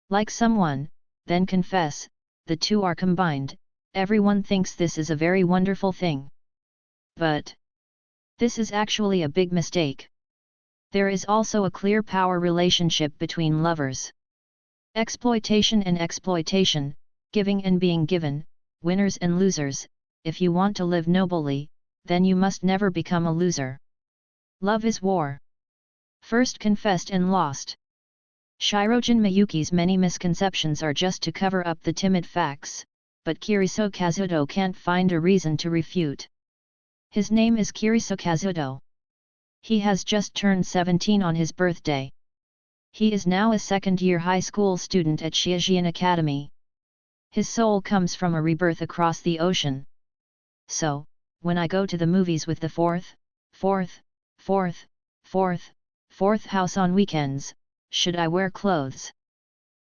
Like someone, then confess, the two are combined. Everyone thinks this is a very wonderful thing. But this is actually a big mistake. There is also a clear power relationship between lovers. Exploitation and exploitation, giving and being given, winners and losers. If you want to live nobly, then you must never become a loser. Love is war. First confessed and lost. Shirojin Miyuki's many misconceptions are just to cover up the timid facts, but Kiriso Kazuto can't find a reason to refute. His name is Kiriso Kazuto. He has just turned 17 on his birthday. He is now a second-year high school student at Shijian Academy. His soul comes from a rebirth across the ocean. So, when I go to the movies with the fourth house on weekends, should I wear clothes?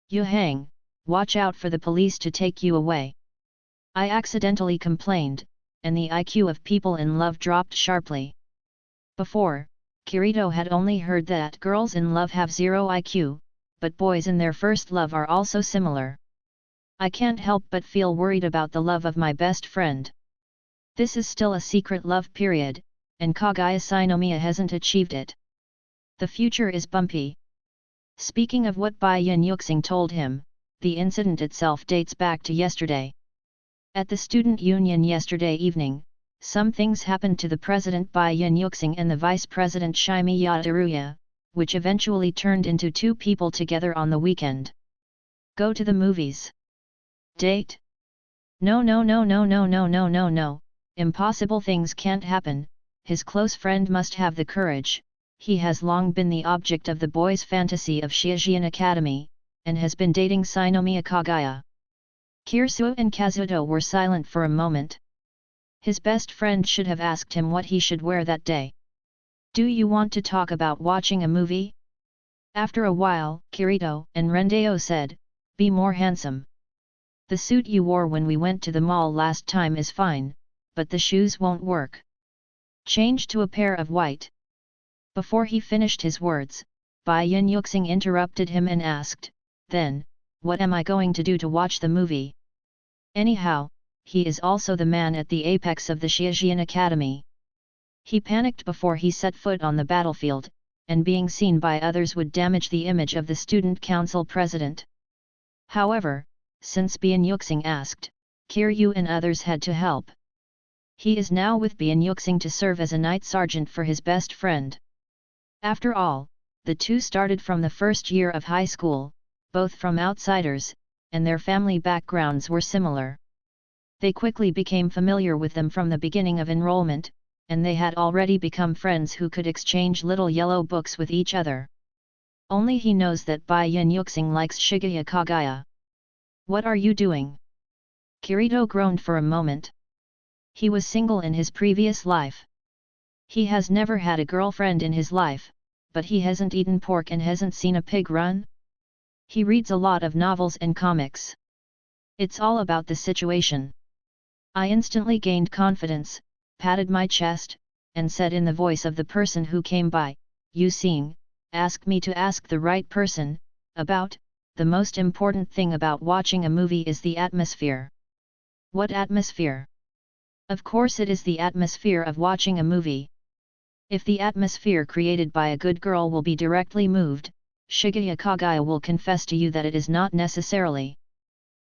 You hang, watch out for the police to take you away. I accidentally complained, and the IQ of people in love dropped sharply. Before, Kirito had only heard that girls in love have zero IQ, but boys in their first love are also similar. I can't help but feel worried about the love of my best friend. This is still a secret love period, and Kaguya Shinomiya hasn't achieved it. The future is bumpy. Speaking of what Bai Yin Yuxing told him, the incident itself dates back to yesterday. At the student union yesterday evening, some things happened to the president Bai Yin Yuxing and the vice president Shimiya Teruya, which eventually turned into two people together on the weekend. Go to the movies. Date? No. Impossible things can't happen. His close friend must have the courage. He has long been the object of the boys' fantasy of Shijian Academy, and has been dating Shinomiya Kaguya. Kirisu and Kazuto were silent for a moment. His best friend should have asked him what he should wear that day. Do you want to talk about watching a movie? After a while, Kirito and Rendeo said, be more handsome. The suit you wore when we went to the mall last time is fine, but the shoes won't work. Change to a pair of white. Before he finished his words, Bai Yin Yuxing interrupted him and asked, then, what am I going to do to watch the movie? Anyhow, he is also the man at the apex of the Shijian Academy. He panicked before he set foot on the battlefield, and being seen by others would damage the image of the student council president. However, since Bai Yuxing asked, Kiryu and others had to help. He is now with Bai Yuxing to serve as a night sergeant for his best friend. After all, the two started from the first year of high school, both from outsiders, and their family backgrounds were similar. They quickly became familiar with them from the beginning of enrollment, and they had already become friends who could exchange little yellow books with each other. Only he knows that Bai Yin Yuxing likes Shigeya Kaguya. What are you doing? Kirito groaned for a moment. He was single in his previous life. He has never had a girlfriend in his life, but he hasn't eaten pork and hasn't seen a pig run. He reads a lot of novels and comics. It's all about the situation. I instantly gained confidence, patted my chest, and said in the voice of the person who came by, you seeing, ask me to ask the right person, about, the most important thing about watching a movie is the atmosphere. What atmosphere? Of course it is the atmosphere of watching a movie. If the atmosphere created by a good girl will be directly moved, Shigeya Kaguya will confess to you that it is not necessarily.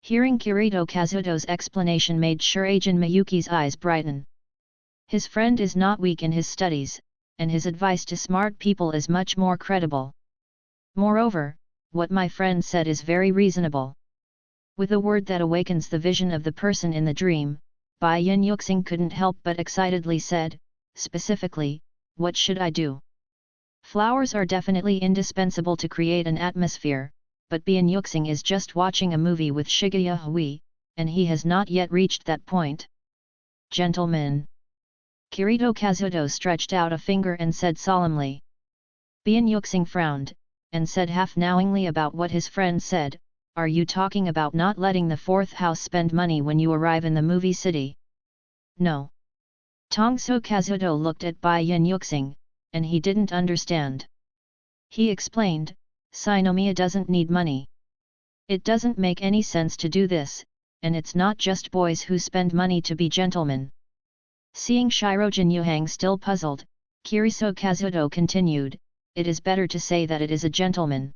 Hearing Kirito Kazuto's explanation made Shirajin Miyuki's eyes brighten. His friend is not weak in his studies, and his advice to smart people is much more credible. Moreover, what my friend said is very reasonable. With a word that awakens the vision of the person in the dream, Bai Yin Yuxing couldn't help but excitedly said, specifically, what should I do? Flowers are definitely indispensable to create an atmosphere, but Bai Yin Yuxing is just watching a movie with Shigeya Hui, and he has not yet reached that point. Gentlemen. Kirito Kazuto stretched out a finger and said solemnly. Bai Yin Yuxing frowned, and said half-knowingly about what his friend said, are you talking about not letting the fourth house spend money when you arrive in the movie city? No. Tongso Kazuto looked at Bai Yin Yuxing, and he didn't understand. He explained, Shinomiya doesn't need money. It doesn't make any sense to do this, and it's not just boys who spend money to be gentlemen. Seeing Shirojin Yuhang still puzzled, Kiriso Kazuto continued, it is better to say that it is a gentleman.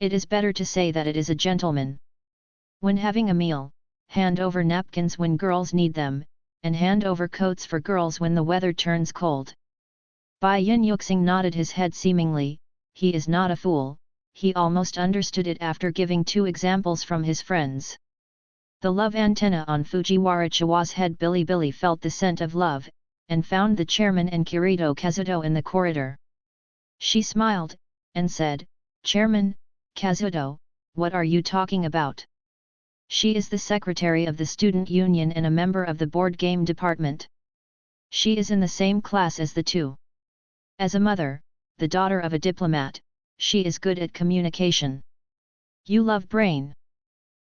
It is better to say that it is a gentleman. When having a meal, hand over napkins when girls need them, and hand over coats for girls when the weather turns cold. Bai Yin Yuxing nodded his head seemingly, he is not a fool, he almost understood it after giving 2 examples from his friends. The love antenna on Fujiwara Chiwa's head. Billy felt the scent of love, and found the chairman and Kirito Kazuto in the corridor. She smiled, and said, Chairman, Kazuto, what are you talking about? She is the secretary of the student union and a member of the board game department. She is in the same class as the two. As a mother, the daughter of a diplomat, she is good at communication. You love brain.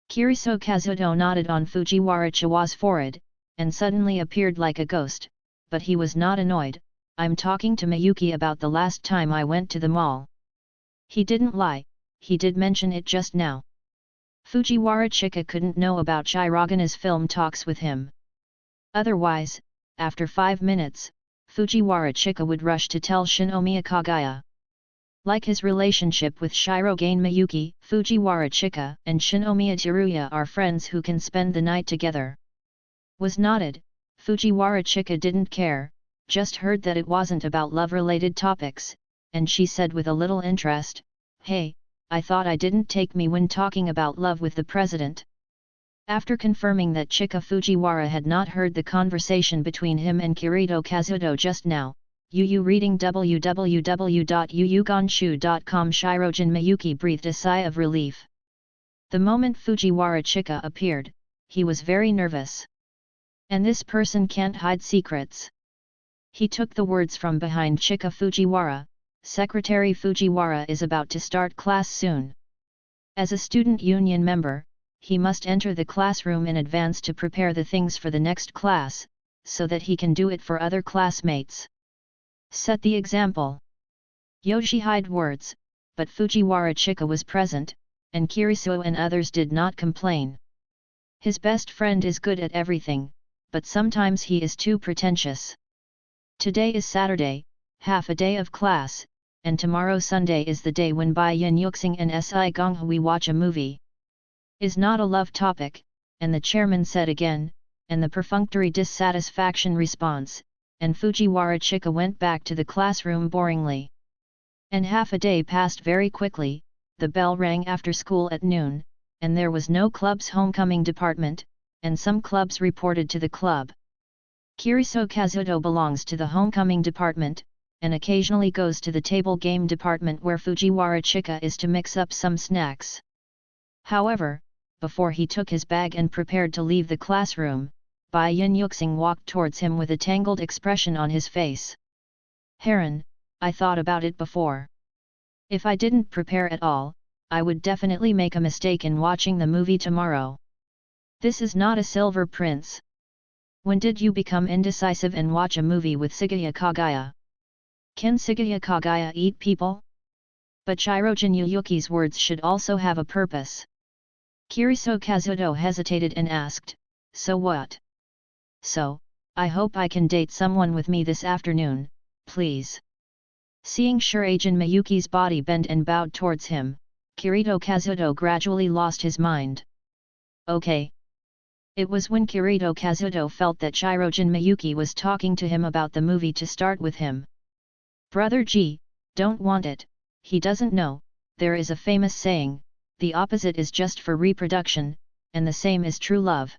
Kiriso Kazuto nodded on Fujiwara Chiwa's forehead, and suddenly appeared like a ghost, but he was not annoyed. I'm talking to Miyuki about the last time I went to the mall. He didn't lie, he did mention it just now. Fujiwara Chika couldn't know about Shirogana's film talks with him. Otherwise, after 5 minutes, Fujiwara Chika would rush to tell Shinomiya Kagaya. Like his relationship with Shirogane Miyuki, Fujiwara Chika and Shinomiya Teruya are friends who can spend the night together. Was nodded, Fujiwara Chika didn't care, just heard that it wasn't about love-related topics, and she said with a little interest, Hey, I thought I didn't take me when talking about love with the president. After confirming that Chika Fujiwara had not heard the conversation between him and Kirito Kazuto just now, Yu reading www.yuyugonshu.com. Shirojin Miyuki breathed a sigh of relief. The moment Fujiwara Chika appeared, he was very nervous. And this person can't hide secrets. He took the words from behind Chika Fujiwara, Secretary Fujiwara is about to start class soon. As a student union member, he must enter the classroom in advance to prepare the things for the next class, so that he can do it for other classmates. Set the example. Yoshihide words, but Fujiwara Chika was present, and Kiriso and others did not complain. His best friend is good at everything, but sometimes he is too pretentious. Today is Saturday, half a day of class, and tomorrow Sunday is the day when Bai Yin Yuxing and Si Gonghui watch a movie. Is not a love topic, and the chairman said again, and the perfunctory dissatisfaction response, and Fujiwara Chika went back to the classroom boringly. And half a day passed very quickly, the bell rang after school at noon, and there was no club's homecoming department, and some clubs reported to the club. Kiriso Kazuto belongs to the homecoming department, and occasionally goes to the table game department where Fujiwara Chika is to mix up some snacks. However, before he took his bag and prepared to leave the classroom, Bai Yin Yuxing walked towards him with a tangled expression on his face. Heron, I thought about it before. If I didn't prepare at all, I would definitely make a mistake in watching the movie tomorrow. This is not a Silver Prince. When did you become indecisive and watch a movie with Sugaya Kagaya? Can Sugaya Kagaya eat people? But Shirojin Yuyuki's words should also have a purpose. Kiriso Kazuto hesitated and asked, so what? So, I hope I can date someone with me this afternoon, please. Seeing Shirojin Miyuki's body bend and bowed towards him, Kirito Kazuto gradually lost his mind. Okay. It was when Kirito Kazuto felt that Shirojin Miyuki was talking to him about the movie to start with him. Brother G, don't want it, he doesn't know, there is a famous saying, the opposite is just for reproduction, and the same is true love.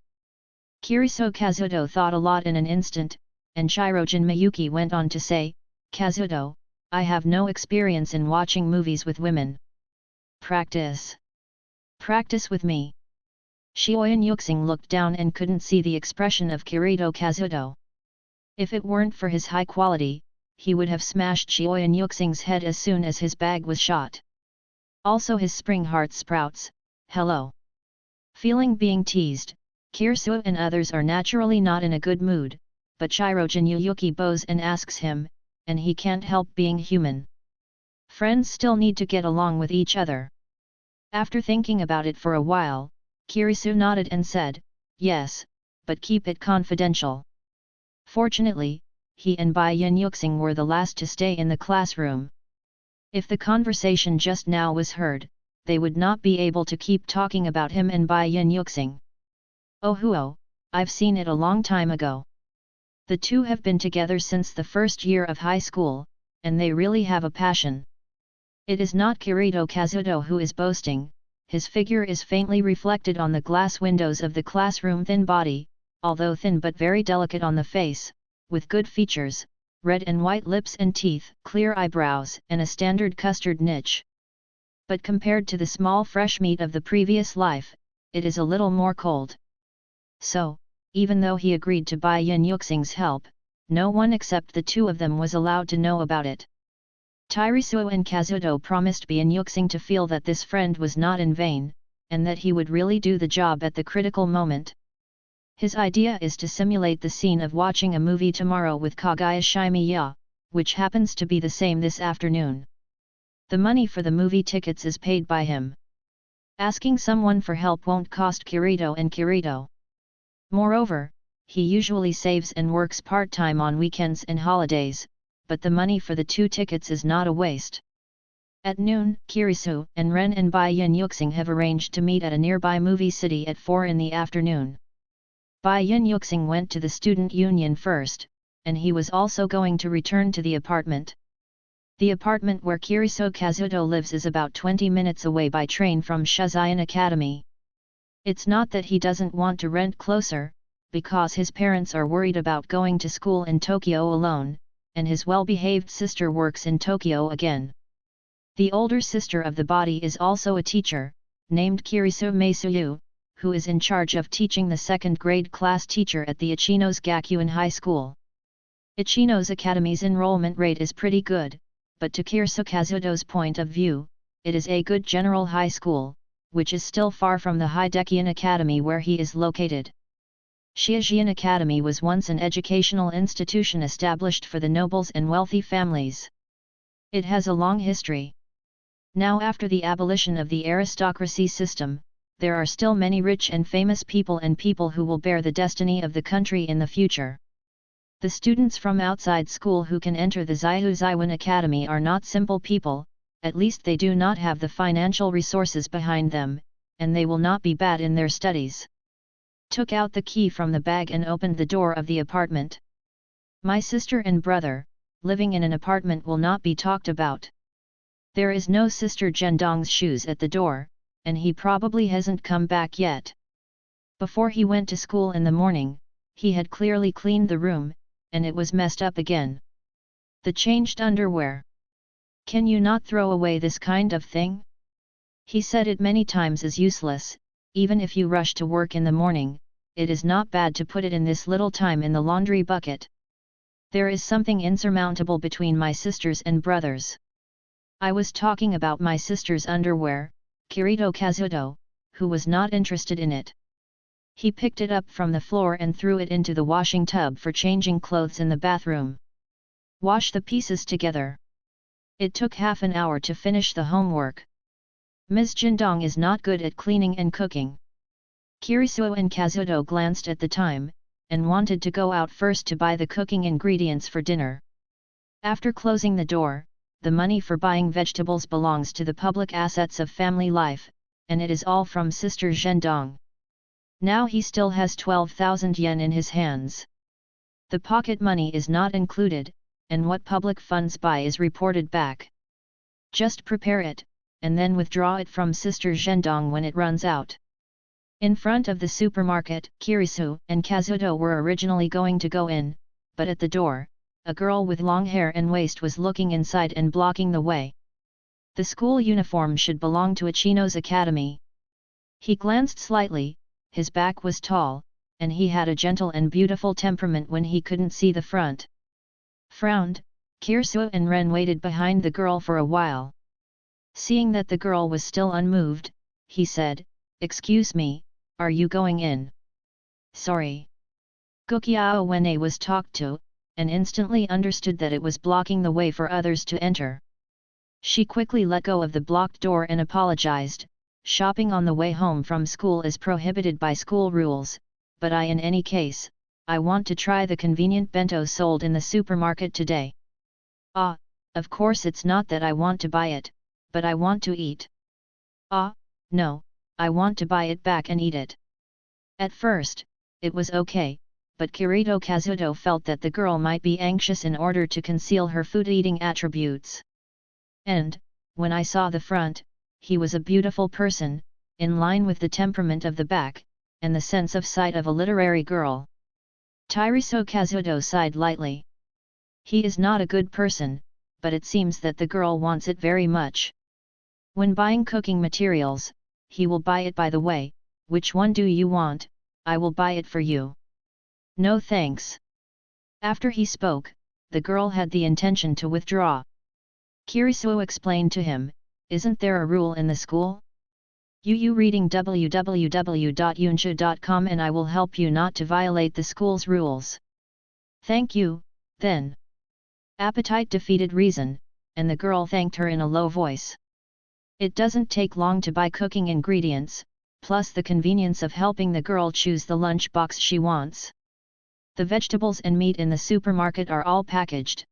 Kiriso Kazuto thought a lot in an instant, and Shirojin Miyuki went on to say, Kazuto, I have no experience in watching movies with women. Practice. Practice with me. Shioyan Yuxing looked down and couldn't see the expression of Kirito Kazuto. If it weren't for his high quality, he would have smashed Shioyan Yuxing's head as soon as his bag was shot. Also his spring heart sprouts, hello. Feeling being teased, Kiriso and others are naturally not in a good mood, but Shirojin Yuyuki bows and asks him, and he can't help being human. Friends still need to get along with each other. After thinking about it for a while, Kirisu nodded and said, "Yes, but keep it confidential." Fortunately, he and Bai Yin Yuxing were the last to stay in the classroom. If the conversation just now was heard, they would not be able to keep talking about him and Bai Yin Yuxing. "Oh huo, I've seen it a long time ago. The two have been together since the first year of high school, and they really have a passion." It is not Kirito Kazuto who is boasting, his figure is faintly reflected on the glass windows of the classroom. Thin body, although thin but very delicate on the face, with good features, red and white lips and teeth, clear eyebrows and a standard custard niche. But compared to the small fresh meat of the previous life, it is a little more cold. So, even though he agreed to Bai Yin Yuxing's help, no one except the two of them was allowed to know about it. Tairisuo and Kazuto promised Bai Yin Yuxing to feel that this friend was not in vain, and that he would really do the job at the critical moment. His idea is to simulate the scene of watching a movie tomorrow with Kaguya Shimiya, which happens to be the same this afternoon. The money for the movie tickets is paid by him. Asking someone for help won't cost Kirito and Kirito. Moreover, he usually saves and works part-time on weekends and holidays, but the money for the 2 tickets is not a waste. At noon, Kirisu and Ren and Bai Yin Yuxing have arranged to meet at a nearby movie city at 4 in the afternoon. Bai Yin Yuxing went to the student union first, and he was also going to return to the apartment. The apartment where Kirisu Kazuto lives is about 20 minutes away by train from Shizuyan Academy. It's not that he doesn't want to rent closer, because his parents are worried about going to school in Tokyo alone, and his well-behaved sister works in Tokyo again. The older sister of the body is also a teacher, named Kirisu Meisuyu, who is in charge of teaching the second-grade class teacher at the Ichino's Gakuin High School. Ichino's Academy's enrollment rate is pretty good, but to Kirisu Kazuto's point of view, it is a good general high school, which is still far from the Hidekian Academy where he is located. Shijian Academy was once an educational institution established for the nobles and wealthy families. It has a long history. Now, after the abolition of the aristocracy system, there are still many rich and famous people and people who will bear the destiny of the country in the future. The students from outside school who can enter the Zaiwan Academy are not simple people, at least they do not have the financial resources behind them, and they will not be bad in their studies. Took out the key from the bag and opened the door of the apartment. My sister and brother, living in an apartment will not be talked about. There is no Sister Zhendong's shoes at the door, and he probably hasn't come back yet. Before he went to school in the morning, he had clearly cleaned the room, and it was messed up again. The changed underwear. Can you not throw away this kind of thing? He said it many times is useless, even if you rush to work in the morning, it is not bad to put it in this little time in the laundry bucket. There is something insurmountable between my sisters and brothers. I was talking about my sister's underwear, Kirito Kazuto, who was not interested in it. He picked it up from the floor and threw it into the washing tub for changing clothes in the bathroom. Wash the pieces together. It took half an hour to finish the homework. Ms. Zhendong is not good at cleaning and cooking. Kirisu and Kazuto glanced at the time, and wanted to go out first to buy the cooking ingredients for dinner. After closing the door, the money for buying vegetables belongs to the public assets of family life, and it is all from Sister Zhendong. Now he still has 12,000 yen in his hands. The pocket money is not included, and what public funds buy is reported back. Just prepare it, and then withdraw it from Sister Zhendong when it runs out. In front of the supermarket, Kirisu and Kazuto were originally going to go in, but at the door, a girl with long hair and waist was looking inside and blocking the way. The school uniform should belong to Ichino's Academy. He glanced slightly, his back was tall, and he had a gentle and beautiful temperament when he couldn't see the front. Frowned, Kirisu and Ren waited behind the girl for a while. Seeing that the girl was still unmoved, he said, "Excuse me, are you going in?" "Sorry." Gukiao Wene was talked to, and instantly understood that it was blocking the way for others to enter. She quickly let go of the blocked door and apologized, shopping on the way home from school is prohibited by school rules, but in any case, I want to try the convenient bento sold in the supermarket today. Ah, of course it's not that I want to buy it, but I want to eat. Ah, no, I want to buy it back and eat it. At first, it was okay, but Kirito Kazuto felt that the girl might be anxious in order to conceal her food-eating attributes. And, when I saw the front, he was a beautiful person, in line with the temperament of the back, and the sense of sight of a literary girl. Tairiso Kazuto sighed lightly. He is not a good person, but it seems that the girl wants it very much. When buying cooking materials, he will buy it by the way. Which one do you want? I will buy it for you. No thanks. After he spoke, the girl had the intention to withdraw. Kiriso explained to him, isn't there a rule in the school? You reading www.yunsha.com and I will help you not to violate the school's rules. Thank you, then. Appetite defeated reason, and the girl thanked her in a low voice. It doesn't take long to buy cooking ingredients, plus the convenience of helping the girl choose the lunch box she wants. The vegetables and meat in the supermarket are all packaged.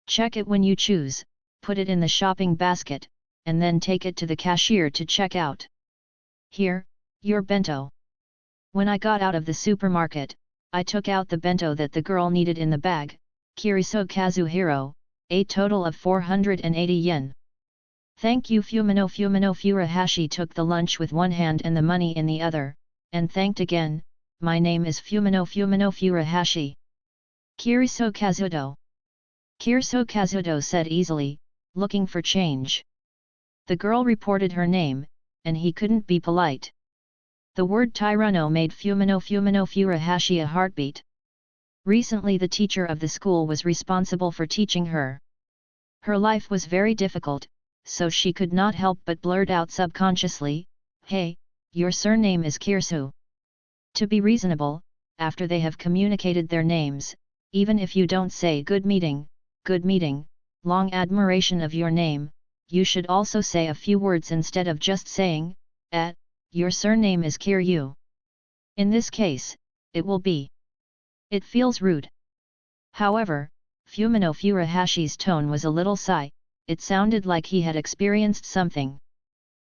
Check it when you choose, put it in the shopping basket, and then take it to the cashier to check out. Here, your bento. When I got out of the supermarket, I took out the bento that the girl needed in the bag, Kiriso Kazuhiro, a total of 480 yen. Thank you Fumino Furuhashi took the lunch with one hand and the money in the other, and thanked again, my name is Fumino Furuhashi. Kiriso Kazuto. Kiriso Kazuto said easily, looking for change. The girl reported her name, and he couldn't be polite. The word Tyranno made Fumino Furuhashi a heartbeat. Recently the teacher of the school was responsible for teaching her. Her life was very difficult, so she could not help but blurt out subconsciously, hey, your surname is Kirsu. To be reasonable, after they have communicated their names, even if you don't say good meeting, long admiration of your name, you should also say a few words instead of just saying, your surname is Kiryu. In this case, it will be. It feels rude. However, Fumino Furuhashi's tone was a little sigh, it sounded like he had experienced something.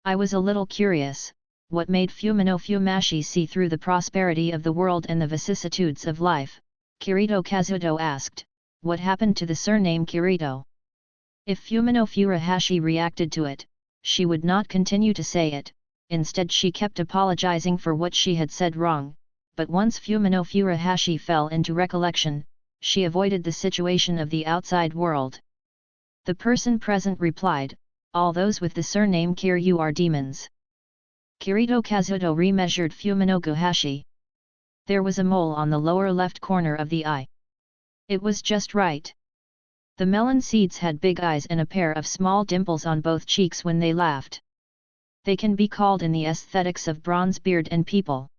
I was a little curious, what made Fumino Furuhashi see through the prosperity of the world and the vicissitudes of life? Kirito Kazuto asked, what happened to the surname Kirito? If Fumino Furuhashi reacted to it, she would not continue to say it, instead she kept apologizing for what she had said wrong, but once Fumino Furuhashi fell into recollection, she avoided the situation of the outside world. The person present replied, all those with the surname Kiryu are demons. Kirito Kazuto remeasured Fumino Guhashi. There was a mole on the lower left corner of the eye. It was just right. The melon seeds had big eyes and a pair of small dimples on both cheeks when they laughed. They can be called in the aesthetics of bronze beard and people.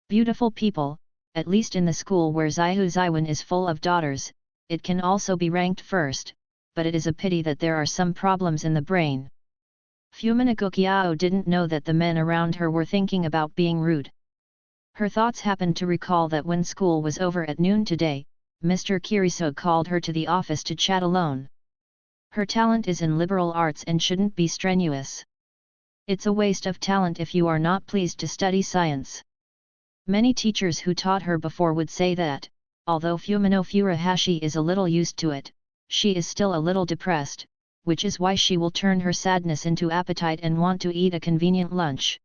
Beautiful people, at least in the school where Zaiwan is full of daughters, it can also be ranked first, but it is a pity that there are some problems in the brain. Fumina Gukiao didn't know that the men around her were thinking about being rude. Her thoughts happened to recall that when school was over at noon today, Mr. Kiriso called her to the office to chat alone. Her talent is in liberal arts and shouldn't be strenuous. It's a waste of talent if you are not pleased to study science. Many teachers who taught her before would say that, although Fumino Furuhashi is a little used to it, she is still a little depressed, which is why she will turn her sadness into appetite and want to eat a convenient lunch.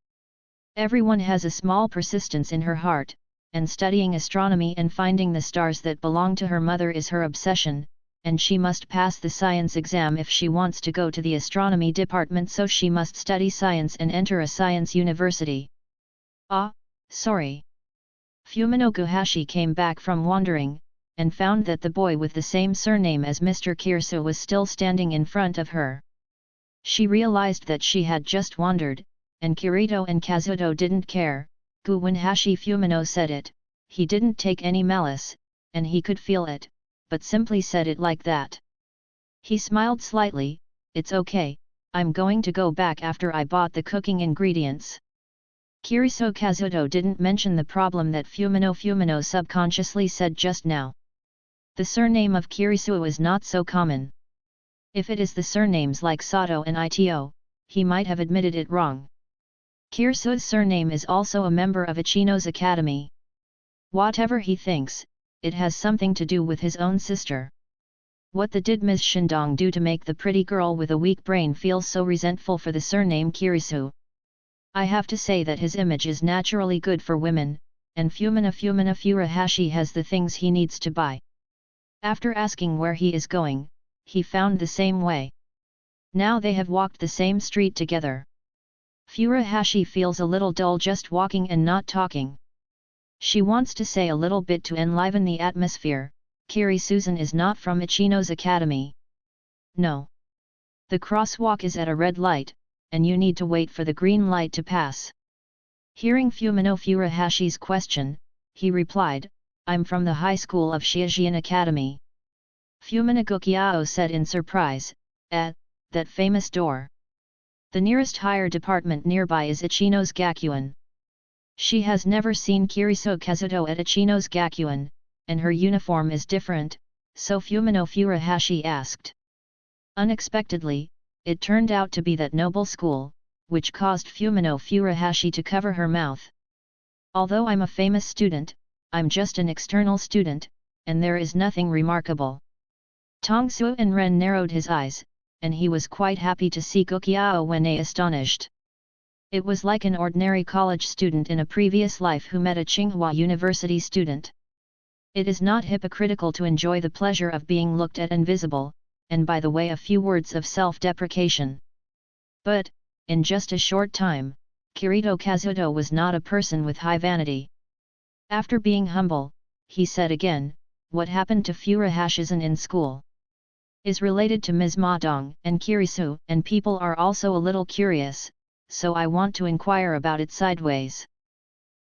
Everyone has a small persistence in her heart, and studying astronomy and finding the stars that belong to her mother is her obsession, and she must pass the science exam if she wants to go to the astronomy department, so she must study science and enter a science university. Sorry. Fumino Guhashi came back from wandering, and found that the boy with the same surname as Mr. Kirsu was still standing in front of her. She realized that she had just wandered, and Kirito and Kazuto didn't care. When Hashi Fumino said it, he didn't take any malice, and he could feel it, but simply said it like that. He smiled slightly, it's okay, I'm going to go back after I bought the cooking ingredients. Kiriso Kazuto didn't mention the problem that Fumino subconsciously said just now. The surname of Kirisu is not so common. If it is the surnames like Sato and Ito, he might have admitted it wrong. Kirisu's surname is also a member of Ichino's academy. Whatever he thinks, it has something to do with his own sister. What did Ms. Shindong do to make the pretty girl with a weak brain feel so resentful for the surname Kirisu? I have to say that his image is naturally good for women, and Fumina Furuhashi has the things he needs to buy. After asking where he is going, he found the same way. Now they have walked the same street together. Furuhashi feels a little dull just walking and not talking. She wants to say a little bit to enliven the atmosphere. Kiri Susan is not from Ichino's academy. No. The crosswalk is at a red light, and you need to wait for the green light to pass. Hearing Fumino Furuhashi's question, he replied, I'm from the high school of Shijian Academy. Fumina Gukiao said in surprise, at that famous door. The nearest higher department nearby is Ichino's Gakuen. She has never seen Kiriso Kazuto at Ichino's Gakuen, and her uniform is different, so Fumino Furuhashi asked. Unexpectedly, it turned out to be that noble school, which caused Fumino Furuhashi to cover her mouth. Although I'm a famous student, I'm just an external student, and there is nothing remarkable. Tongsu and Ren narrowed his eyes, and he was quite happy to see Gukiao when astonished. It was like an ordinary college student in a previous life who met a Tsinghua University student. It is not hypocritical to enjoy the pleasure of being looked at and visible, and by the way a few words of self-deprecation. But, in just a short time, Kirito Kazuto was not a person with high vanity. After being humble, he said again, what happened to Furuhashisan in school is related to Ms. Madong and Kirisu, and people are also a little curious, so I want to inquire about it sideways.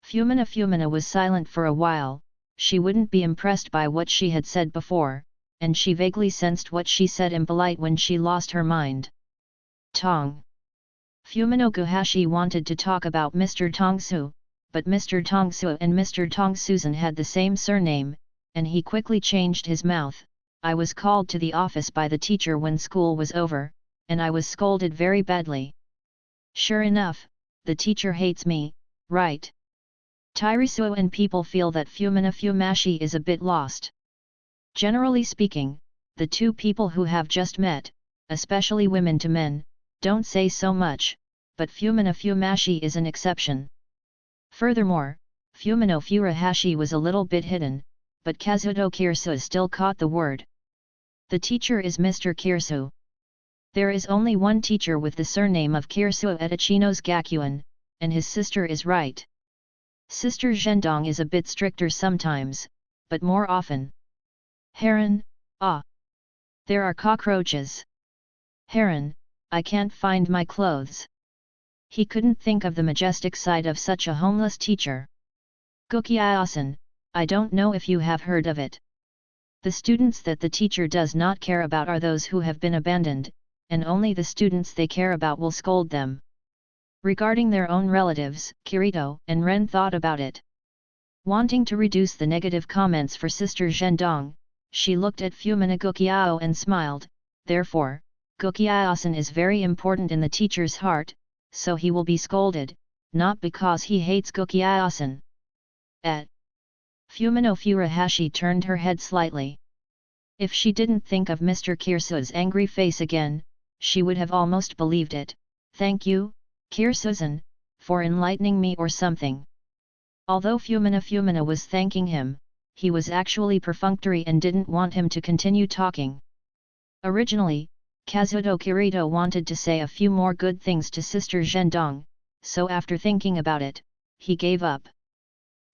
Fumina was silent for a while. She wouldn't be impressed by what she had said before, and she vaguely sensed what she said impolite when she lost her mind. Tong. Fumino Guhashi wanted to talk about Mr. Tongsu, but Mr. Tongsu and Mr. Tongsusan had the same surname, and he quickly changed his mouth. I was called to the office by the teacher when school was over, and I was scolded very badly. Sure enough, the teacher hates me, right? Tairisu and people feel that Fumina Fumashi is a bit lost. Generally speaking, the two people who have just met, especially women to men, don't say so much, but Fumina Fumashi is an exception. Furthermore, Fumino Furuhashi was a little bit hidden, but Kazuto Kirisu still caught the word. The teacher is Mr. Kirisu. There is only one teacher with the surname of Kirisu at Ichino's Gakuen, and his sister is right. Sister Zhendong is a bit stricter sometimes, but more often. Heron, ah! There are cockroaches. Heron, I can't find my clothes. He couldn't think of the majestic side of such a homeless teacher. Gukiao-san, I don't know if you have heard of it. The students that the teacher does not care about are those who have been abandoned, and only the students they care about will scold them. Regarding their own relatives, Kirito and Ren thought about it. Wanting to reduce the negative comments for Sister Zhendong, she looked at Fumina Gukiao and smiled. Therefore, Gukiao-san is very important in the teacher's heart, so he will be scolded, not because he hates Gukiao-san. Fumino Furuhashi turned her head slightly. If she didn't think of Mr. Kirisu's angry face again, she would have almost believed it. Thank you, Kirisusan, for enlightening me or something. Although Fumina was thanking him, he was actually perfunctory and didn't want him to continue talking. Originally, Kazuto Kirito wanted to say a few more good things to Sister Zhendong, so after thinking about it, he gave up.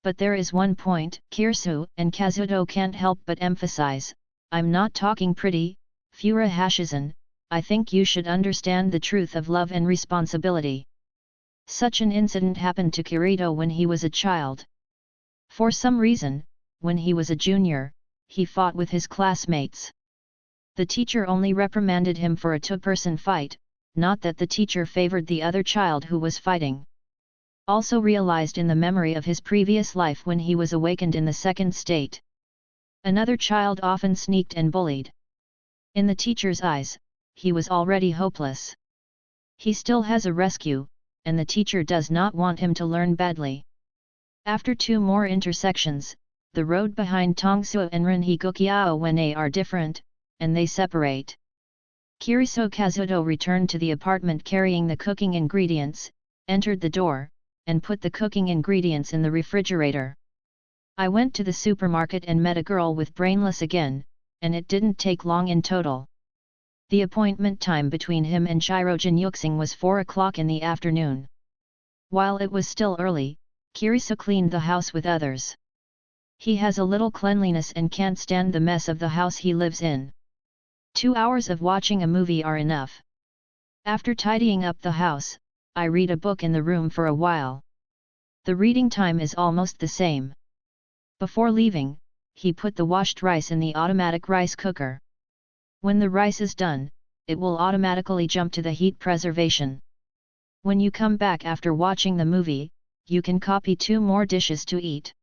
But there is one point Kirisu and Kazuto can't help but emphasize. I'm not talking pretty, Furuhashisan, I think you should understand the truth of love and responsibility. Such an incident happened to Kirito when he was a child. For some reason, when he was a junior, he fought with his classmates. The teacher only reprimanded him for a two-person fight, not that the teacher favored the other child who was fighting. Also realized in the memory of his previous life when he was awakened in the second state. Another child often sneaked and bullied. In the teacher's eyes, he was already hopeless. He still has a rescue, and the teacher does not want him to learn badly. After 2 more intersections, the road behind Tongsuo and Renhigukiao Wene are different, and they separate. Kiriso Kazuto returned to the apartment carrying the cooking ingredients, entered the door, and put the cooking ingredients in the refrigerator. I went to the supermarket and met a girl with brainless again, and it didn't take long in total. The appointment time between him and Shirojin Yuxing was 4 o'clock in the afternoon. While it was still early, Kiriso cleaned the house with others. He has a little cleanliness and can't stand the mess of the house he lives in. 2 hours of watching a movie are enough. After tidying up the house, I read a book in the room for a while. The reading time is almost the same. Before leaving, he put the washed rice in the automatic rice cooker. When the rice is done, it will automatically jump to the heat preservation. When you come back after watching the movie, you can copy 2 more dishes to eat.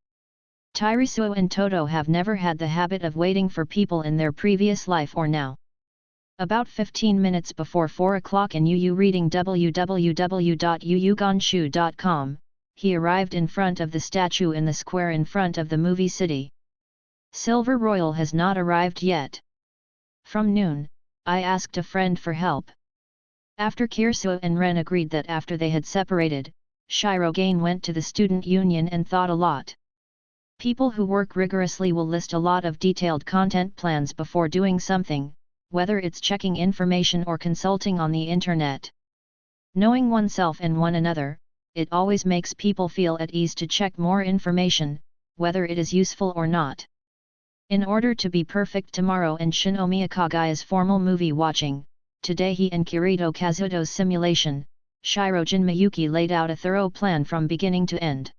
Tairisuo and Toto have never had the habit of waiting for people in their previous life or now. About 15 minutes before 4 o'clock in Yu reading www.yuyugonshu.com, he arrived in front of the statue in the square in front of the movie city. Silver Royal has not arrived yet. From noon, I asked a friend for help. After Kiriso and Ren agreed that after they had separated, Shirogane went to the student union and thought a lot. People who work rigorously will list a lot of detailed content plans before doing something, whether it's checking information or consulting on the internet. Knowing oneself and one another, it always makes people feel at ease to check more information, whether it is useful or not. In order to be perfect tomorrow and Shinomiya Kagaya's formal movie watching, today he and Kirito Kazuto's simulation, Shirojin Miyuki laid out a thorough plan from beginning to end.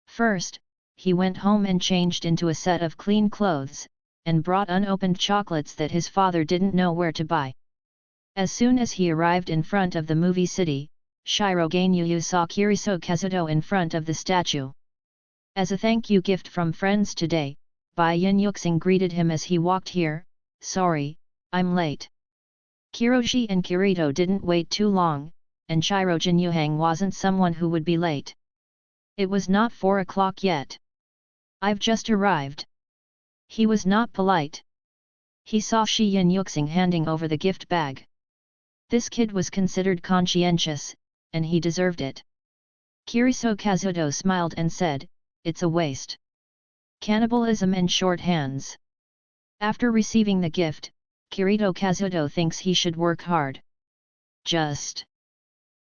First, he went home and changed into a set of clean clothes, and brought unopened chocolates that his father didn't know where to buy. As soon as he arrived in front of the movie city, Shirogane Yu saw Kiriso Kazuto in front of the statue. As a thank you gift from friends today, Bai Yin Yuxing greeted him as he walked here. Sorry, I'm late. Kiroshi and Kirito didn't wait too long, and Shirojin Yuhang wasn't someone who would be late. It was not 4 o'clock yet. I've just arrived. He was not polite. He saw Shi Yin Yuxing handing over the gift bag. This kid was considered conscientious, and he deserved it. Kiriso Kazuto smiled and said, "It's a waste. Cannibalism and short hands." After receiving the gift, Kirito Kazuto thinks he should work hard. Just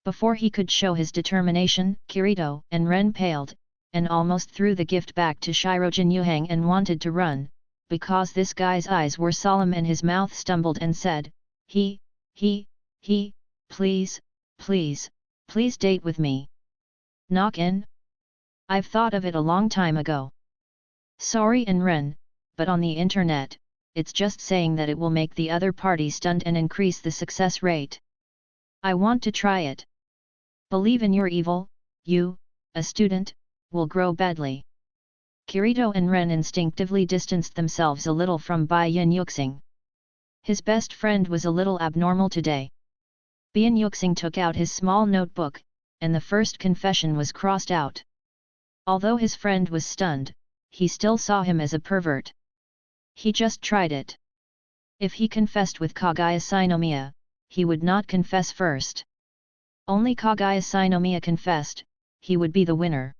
before he could show his determination, Kirito and Ren paled, and almost threw the gift back to Shirojin Yuhang and wanted to run, because this guy's eyes were solemn and his mouth stumbled and said, He, please, please date with me. Knock in? I've thought of it a long time ago. Sorry and Ren, but on the internet, it's just saying that it will make the other party stunned and increase the success rate. I want to try it. Believe in your evil, you, a student, will grow badly. Kirito and Ren instinctively distanced themselves a little from Bai Yin Yuxing. His best friend was a little abnormal today. Bai Yin Yuxing took out his small notebook, and the first confession was crossed out. Although his friend was stunned, he still saw him as a pervert. He just tried it. If he confessed with Kagaya Shinomiya, he would not confess first. Only Kagaya Shinomiya confessed, he would be the winner.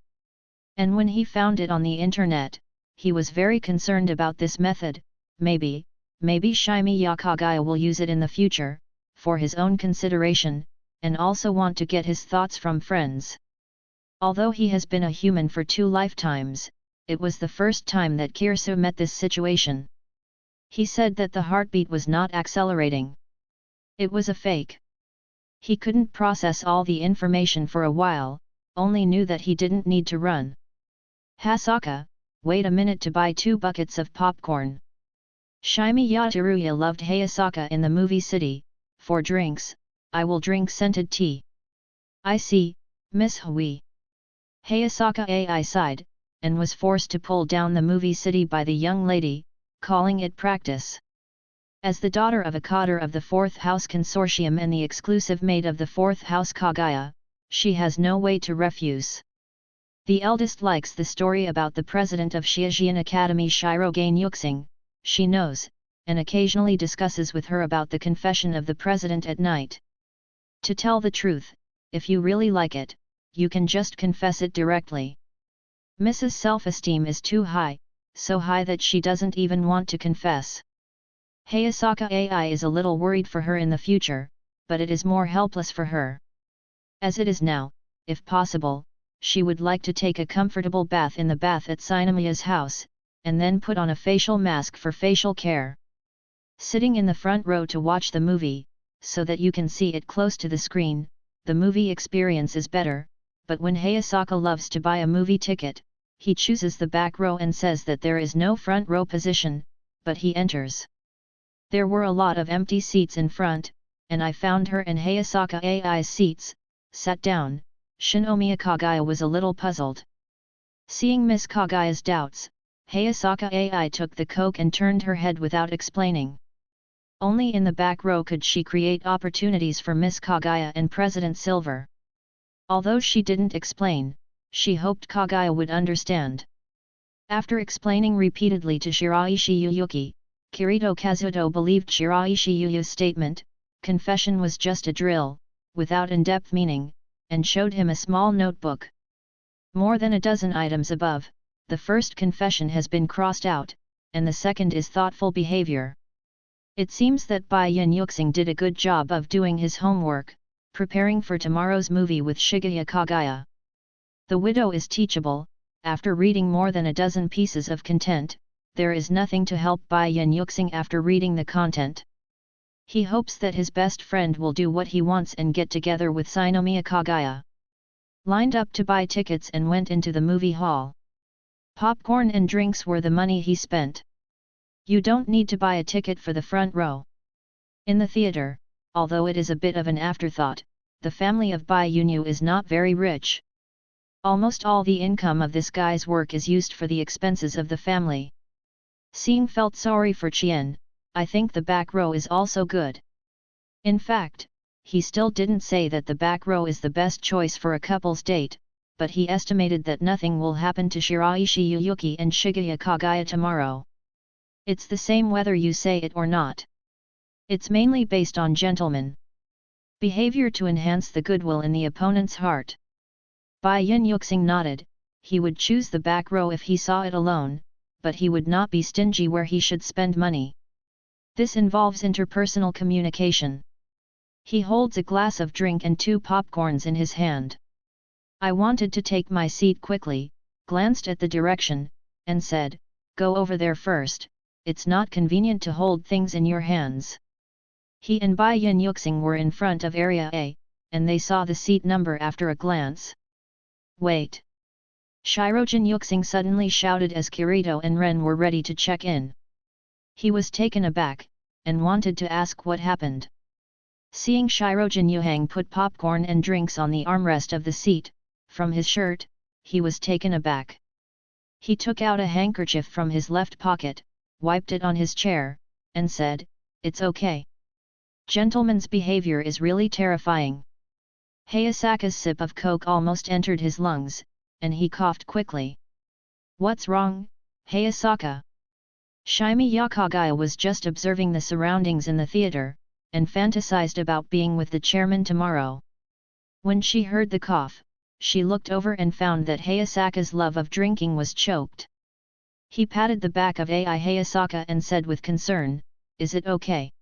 And when he found it on the internet, he was very concerned about this method. Maybe Shimiya Kagaya will use it in the future, for his own consideration, and also want to get his thoughts from friends. Although he has been a human for 2 lifetimes, it was the first time that Kiriso met this situation. He said that the heartbeat was not accelerating. It was a fake. He couldn't process all the information for a while, only knew that he didn't need to run. Hasaka, wait a minute to buy 2 buckets of popcorn. Shimiya Teruya loved Hayasaka in the movie city. For drinks, I will drink scented tea. I see, Miss Hui. Hayasaka Ai sighed, and was forced to pull down the movie city by the young lady, calling it practice. As the daughter of a cadre of the 4th House Consortium and the exclusive maid of the 4th House Kagaya, she has no way to refuse. The eldest likes the story about the president of Xiajian Academy Shirogain Yuxing, she knows, and occasionally discusses with her about the confession of the president at night. To tell the truth, if you really like it, you can just confess it directly. Mrs. Self-esteem is too high, so high that she doesn't even want to confess. Hayasaka Ai is a little worried for her in the future, but it is more helpless for her. As it is now, if possible, she would like to take a comfortable bath in the bath at Sinomia's house, and then put on a facial mask for facial care. Sitting in the front row to watch the movie, so that you can see it close to the screen, the movie experience is better, but when Hayasaka loves to buy a movie ticket, he chooses the back row and says that there is no front row position, but he enters. There were a lot of empty seats in front, and I found her and Hayasaka Ai's seats, sat down. Shinomiya Kagaya was a little puzzled. Seeing Miss Kagaya's doubts, Hayasaka Ai took the coke and turned her head without explaining. Only in the back row could she create opportunities for Miss Kagaya and President Silver. Although she didn't explain, she hoped Kagaya would understand. After explaining repeatedly to Shiraishi Yuyuki, Kirito Kazuto believed Shiraishi Yuyu's statement, confession was just a drill, without in-depth meaning, and showed him a small notebook. More than a dozen items above, the first confession has been crossed out, and the second is thoughtful behavior. It seems that Bai Yin Yuxing did a good job of doing his homework, preparing for tomorrow's movie with Shigeya Kagaya. The widow is teachable. After reading more than a dozen pieces of content, there is nothing to help Bai Yin Yuxing after reading the content. He hopes that his best friend will do what he wants and get together with Sinomiya Kagaya. Lined up to buy tickets and went into the movie hall. Popcorn and drinks were the money he spent. You don't need to buy a ticket for the front row. In the theater, although it is a bit of an afterthought, the family of Bai Yunyu is not very rich. Almost all the income of this guy's work is used for the expenses of the family. Seeing felt sorry for Chien. I think the back row is also good. In fact, he still didn't say that the back row is the best choice for a couple's date, but he estimated that nothing will happen to Shiraishi Yuyuki and Shigeya Kagaya tomorrow. It's the same whether you say it or not. It's mainly based on gentleman behavior to enhance the goodwill in the opponent's heart. Bai Yin Yuxing nodded. He would choose the back row if he saw it alone, but he would not be stingy where he should spend money. This involves interpersonal communication. He holds a glass of drink and 2 popcorns in his hand. I wanted to take my seat quickly, glanced at the direction, and said, "Go over there first, it's not convenient to hold things in your hands." He and Bai Yin Yuxing were in front of Area A, and they saw the seat number after a glance. "Wait!" Shirojin Yuxing suddenly shouted as Kirito and Ren were ready to check in. He was taken aback, and wanted to ask what happened. Seeing Shirojin Yuhang put popcorn and drinks on the armrest of the seat, from his shirt, he was taken aback. He took out a handkerchief from his left pocket, wiped it on his chair, and said, "It's okay." Gentleman's behavior is really terrifying. Hayasaka's sip of coke almost entered his lungs, and he coughed quickly. "What's wrong, Hayasaka?" Shimiya Kagaya was just observing the surroundings in the theater, and fantasized about being with the chairman tomorrow. When she heard the cough, she looked over and found that Hayasaka's love of drinking was choked. He patted the back of Ai Hayasaka and said with concern, "Is it okay?"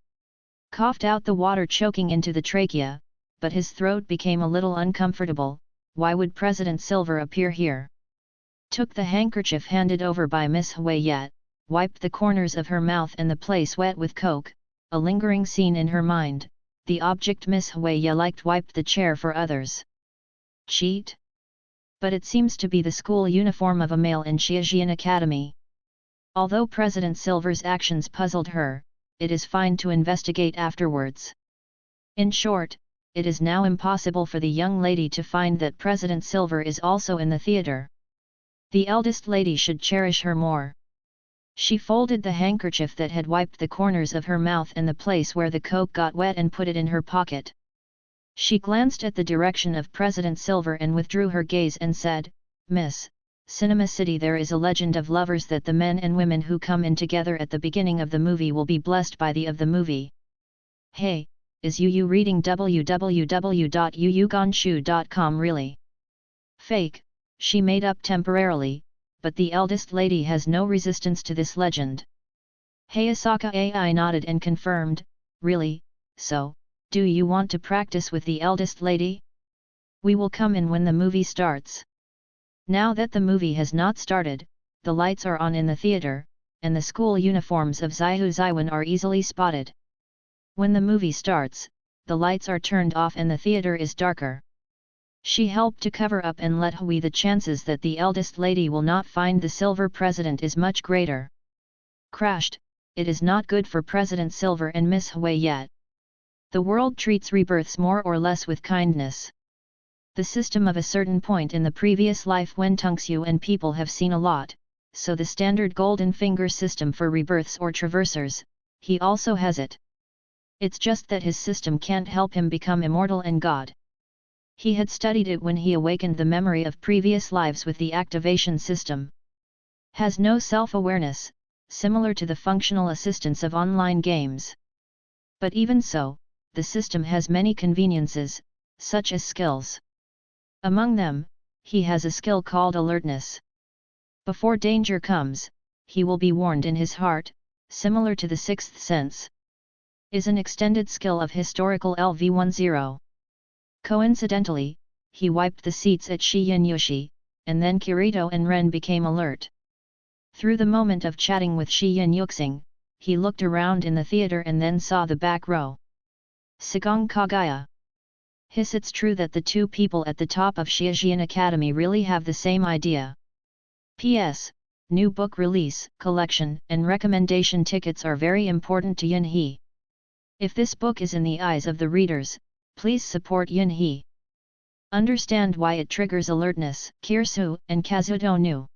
Coughed out the water choking into the trachea, but his throat became a little uncomfortable. Why would President Silver appear here? Took the handkerchief handed over by Miss Huiyet, wiped the corners of her mouth and the place wet with coke, a lingering scene in her mind. The object Miss Huiyet liked wiped the chair for others. Cheat? But it seems to be the school uniform of a male in Xiajian Academy. Although President Silver's actions puzzled her, it is fine to investigate afterwards. In short, it is now impossible for the young lady to find that President Silver is also in the theater. The eldest lady should cherish her more. She folded the handkerchief that had wiped the corners of her mouth and the place where the coke got wet and put it in her pocket. She glanced at the direction of President Silver and withdrew her gaze and said, "Miss, Cinema City, there is a legend of lovers that the men and women who come in together at the beginning of the movie will be blessed by the of the movie." Hey, is you reading www.yuyugonshu.com really? Fake, she made up temporarily, but the eldest lady has no resistance to this legend. Hayasaka AI nodded and confirmed, "Really, so, do you want to practice with the eldest lady? We will come in when the movie starts." Now that the movie has not started, the lights are on in the theater, and the school uniforms of Zaihu Zaiwan are easily spotted. When the movie starts, the lights are turned off and the theater is darker. She helped to cover up and let Hui the chances that the eldest lady will not find the Silver President is much greater. Crashed, it is not good for President Silver and Miss Hui yet. The world treats rebirths more or less with kindness. The system of a certain point in the previous life when Tungsu and people have seen a lot, so the standard golden finger system for rebirths or traversers, he also has it. It's just that his system can't help him become immortal and God. He had studied it when he awakened the memory of previous lives with the activation system. Has no self-awareness, similar to the functional assistance of online games. But even so, the system has many conveniences, such as skills. Among them, he has a skill called alertness. Before danger comes, he will be warned in his heart, similar to the sixth sense. Is an extended skill of historical LV10. Coincidentally, he wiped the seats at Shi Yushi, and then Kirito and Ren became alert. Through the moment of chatting with Shi Yuxing, he looked around in the theater and then saw the back row. Sagong Kagaya. Hiss, it's true that the two people at the top of Xiajian Academy really have the same idea. P.S. New book release, collection, and recommendation tickets are very important to Yunhee. If this book is in the eyes of the readers, please support Yunhee. Understand why it triggers alertness, Kirsu and Kazuto knew.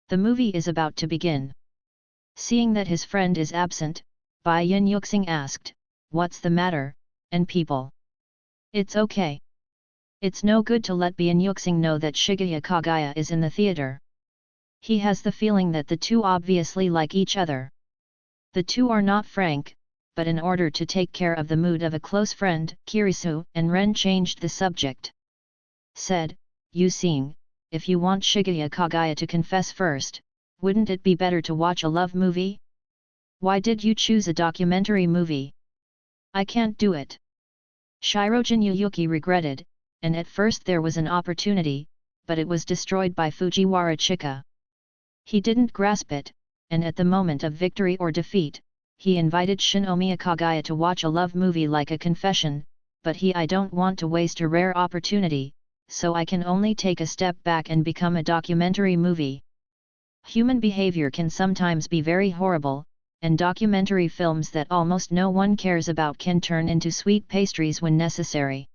The movie is about to begin. Seeing that his friend is absent, Bai Yin Yuxing asked, "What's the matter, and people?" "It's okay. It's no good to let Bai Yuxing know that Shigeya Kagaya is in the theater. He has the feeling that the two obviously like each other. The two are not frank, but in order to take care of the mood of a close friend, Kirisu and Ren changed the subject. Said, "You seeing, if you want Shigeya Kagaya to confess first, wouldn't it be better to watch a love movie? Why did you choose a documentary movie?" "I can't do it." Shirojin Yuyuki regretted, and at first there was an opportunity, but it was destroyed by Fujiwara Chika. He didn't grasp it, and at the moment of victory or defeat, he invited Shinomiya Kagaya to watch a love movie like a confession, but I don't want to waste a rare opportunity, so I can only take a step back and become a documentary movie. Human behavior can sometimes be very horrible, and documentary films that almost no one cares about can turn into sweet pastries when necessary.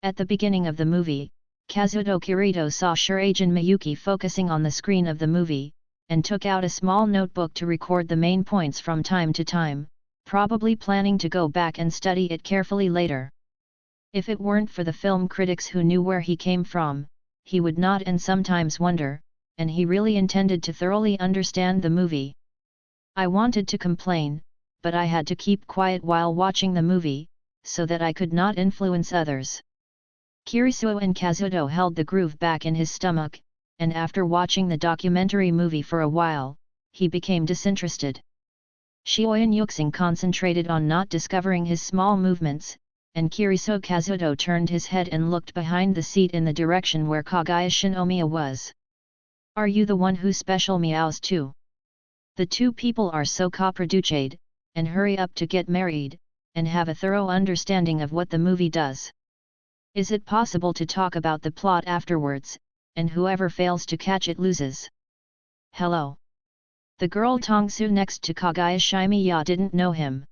At the beginning of the movie, Kazuto Kirito saw Shirajin Miyuki focusing on the screen of the movie, and took out a small notebook to record the main points from time to time, probably planning to go back and study it carefully later. If it weren't for the film critics who knew where he came from, he would not and sometimes wonder, and he really intended to thoroughly understand the movie. "I wanted to complain, but I had to keep quiet while watching the movie, so that I could not influence others." Kirisuo and Kazuto held the groove back in his stomach, and after watching the documentary movie for a while, he became disinterested. Shioyan Yuxing concentrated on not discovering his small movements, and Kiriso Kazuto turned his head and looked behind the seat in the direction where Kagaya Shinomiya was. "Are you the one who special meows too? The two people are so co-produced, and hurry up to get married, and have a thorough understanding of what the movie does. Is it possible to talk about the plot afterwards, and whoever fails to catch it loses?" "Hello." The girl Tongsu next to Kagaya Shimiya didn't know him.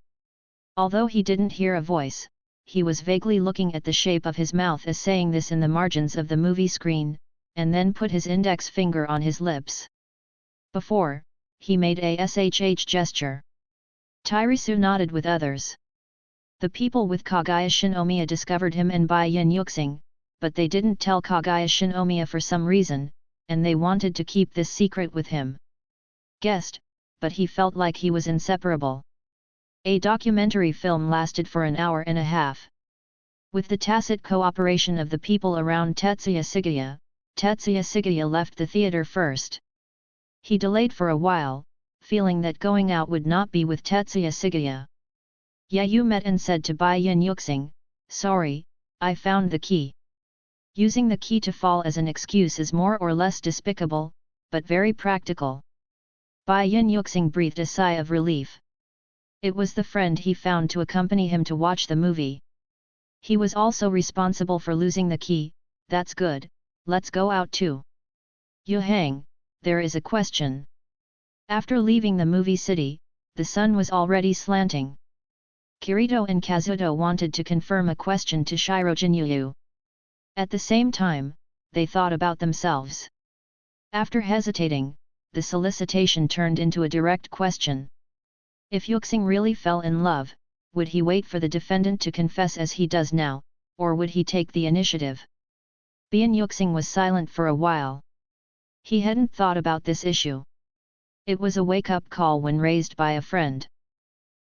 Although he didn't hear a voice, he was vaguely looking at the shape of his mouth as saying this in the margins of the movie screen, and then put his index finger on his lips. Before, he made a shh gesture. Tairisu nodded with others. The people with Kaguya Shinomiya discovered him and Bai Yin Yuxing, but they didn't tell Kaguya Shinomiya for some reason, and they wanted to keep this secret with him. Guessed, but he felt like he was inseparable. A documentary film lasted for an hour and a half. With the tacit cooperation of the people around Tetsuya Sugaya left the theater first. He delayed for a while, feeling that going out would not be with Tetsuya Sugaya. Yayu met and said to Bai Yin Yuxing, "Sorry, I found the key." Using the key to fall as an excuse is more or less despicable, but very practical. Bai Yin Yuxing breathed a sigh of relief. It was the friend he found to accompany him to watch the movie. He was also responsible for losing the key. That's good, let's go out too. Yu Hang, there is a question. After leaving the movie city, the sun was already slanting. Kirito and Kazuto wanted to confirm a question to Shirojin Yu. At the same time, they thought about themselves. After hesitating, the solicitation turned into a direct question. If Yuxing really fell in love, would he wait for the defendant to confess as he does now, or would he take the initiative? Bian Yuxing was silent for a while. He hadn't thought about this issue. It was a wake-up call when raised by a friend.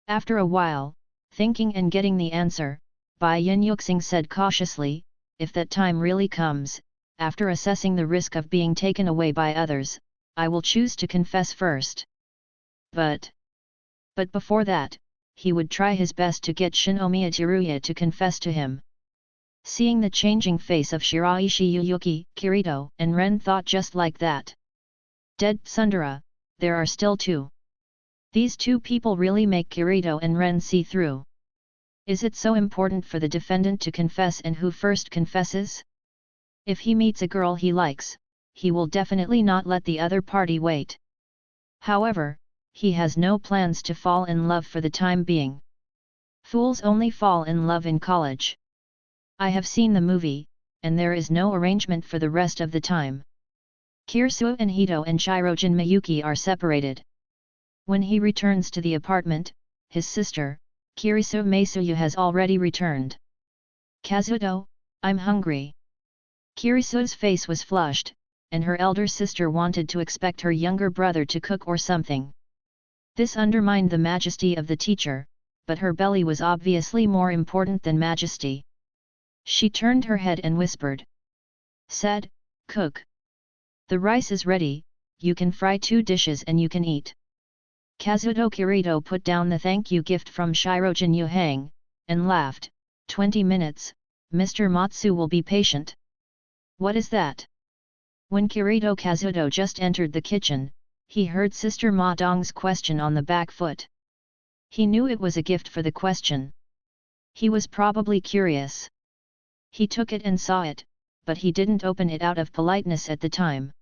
After a while, thinking and getting the answer, Bai Yin Yuxing said cautiously, "If that time really comes, after assessing the risk of being taken away by others, I will choose to confess first. But before that, he would try his best to get Shinomiya Teruya to confess to him." Seeing the changing face of Shiraishi Yuyuki, Kirito and Ren thought just like that. Dead Tsundere, there are still two. These two people really make Kirito and Ren see through. Is it so important for the defendant to confess, and who first confesses? If he meets a girl he likes, he will definitely not let the other party wait. However, he has no plans to fall in love for the time being. Fools only fall in love in college. I have seen the movie, and there is no arrangement for the rest of the time. Kirisuo and Hito and Shirojin Miyuki are separated. When he returns to the apartment, his sister, Kirisuo Meisuyu, has already returned. "Kazuto, I'm hungry." Kirisuo's face was flushed, and her elder sister wanted to expect her younger brother to cook or something. This undermined the majesty of the teacher, but her belly was obviously more important than majesty. She turned her head and whispered. Said, "Cook. The rice is ready, you can fry 2 dishes and you can eat." Kazuto Kirito put down the thank you gift from Shirojin Yu Hang, and laughed. 20 minutes, Mr. Matsu will be patient. What is that? When Kirito Kazuto just entered the kitchen, he heard Sister Ma Dong's question on the back foot. He knew it was a gift for the question. He was probably curious. He took it and saw it, but he didn't open it out of politeness at the time.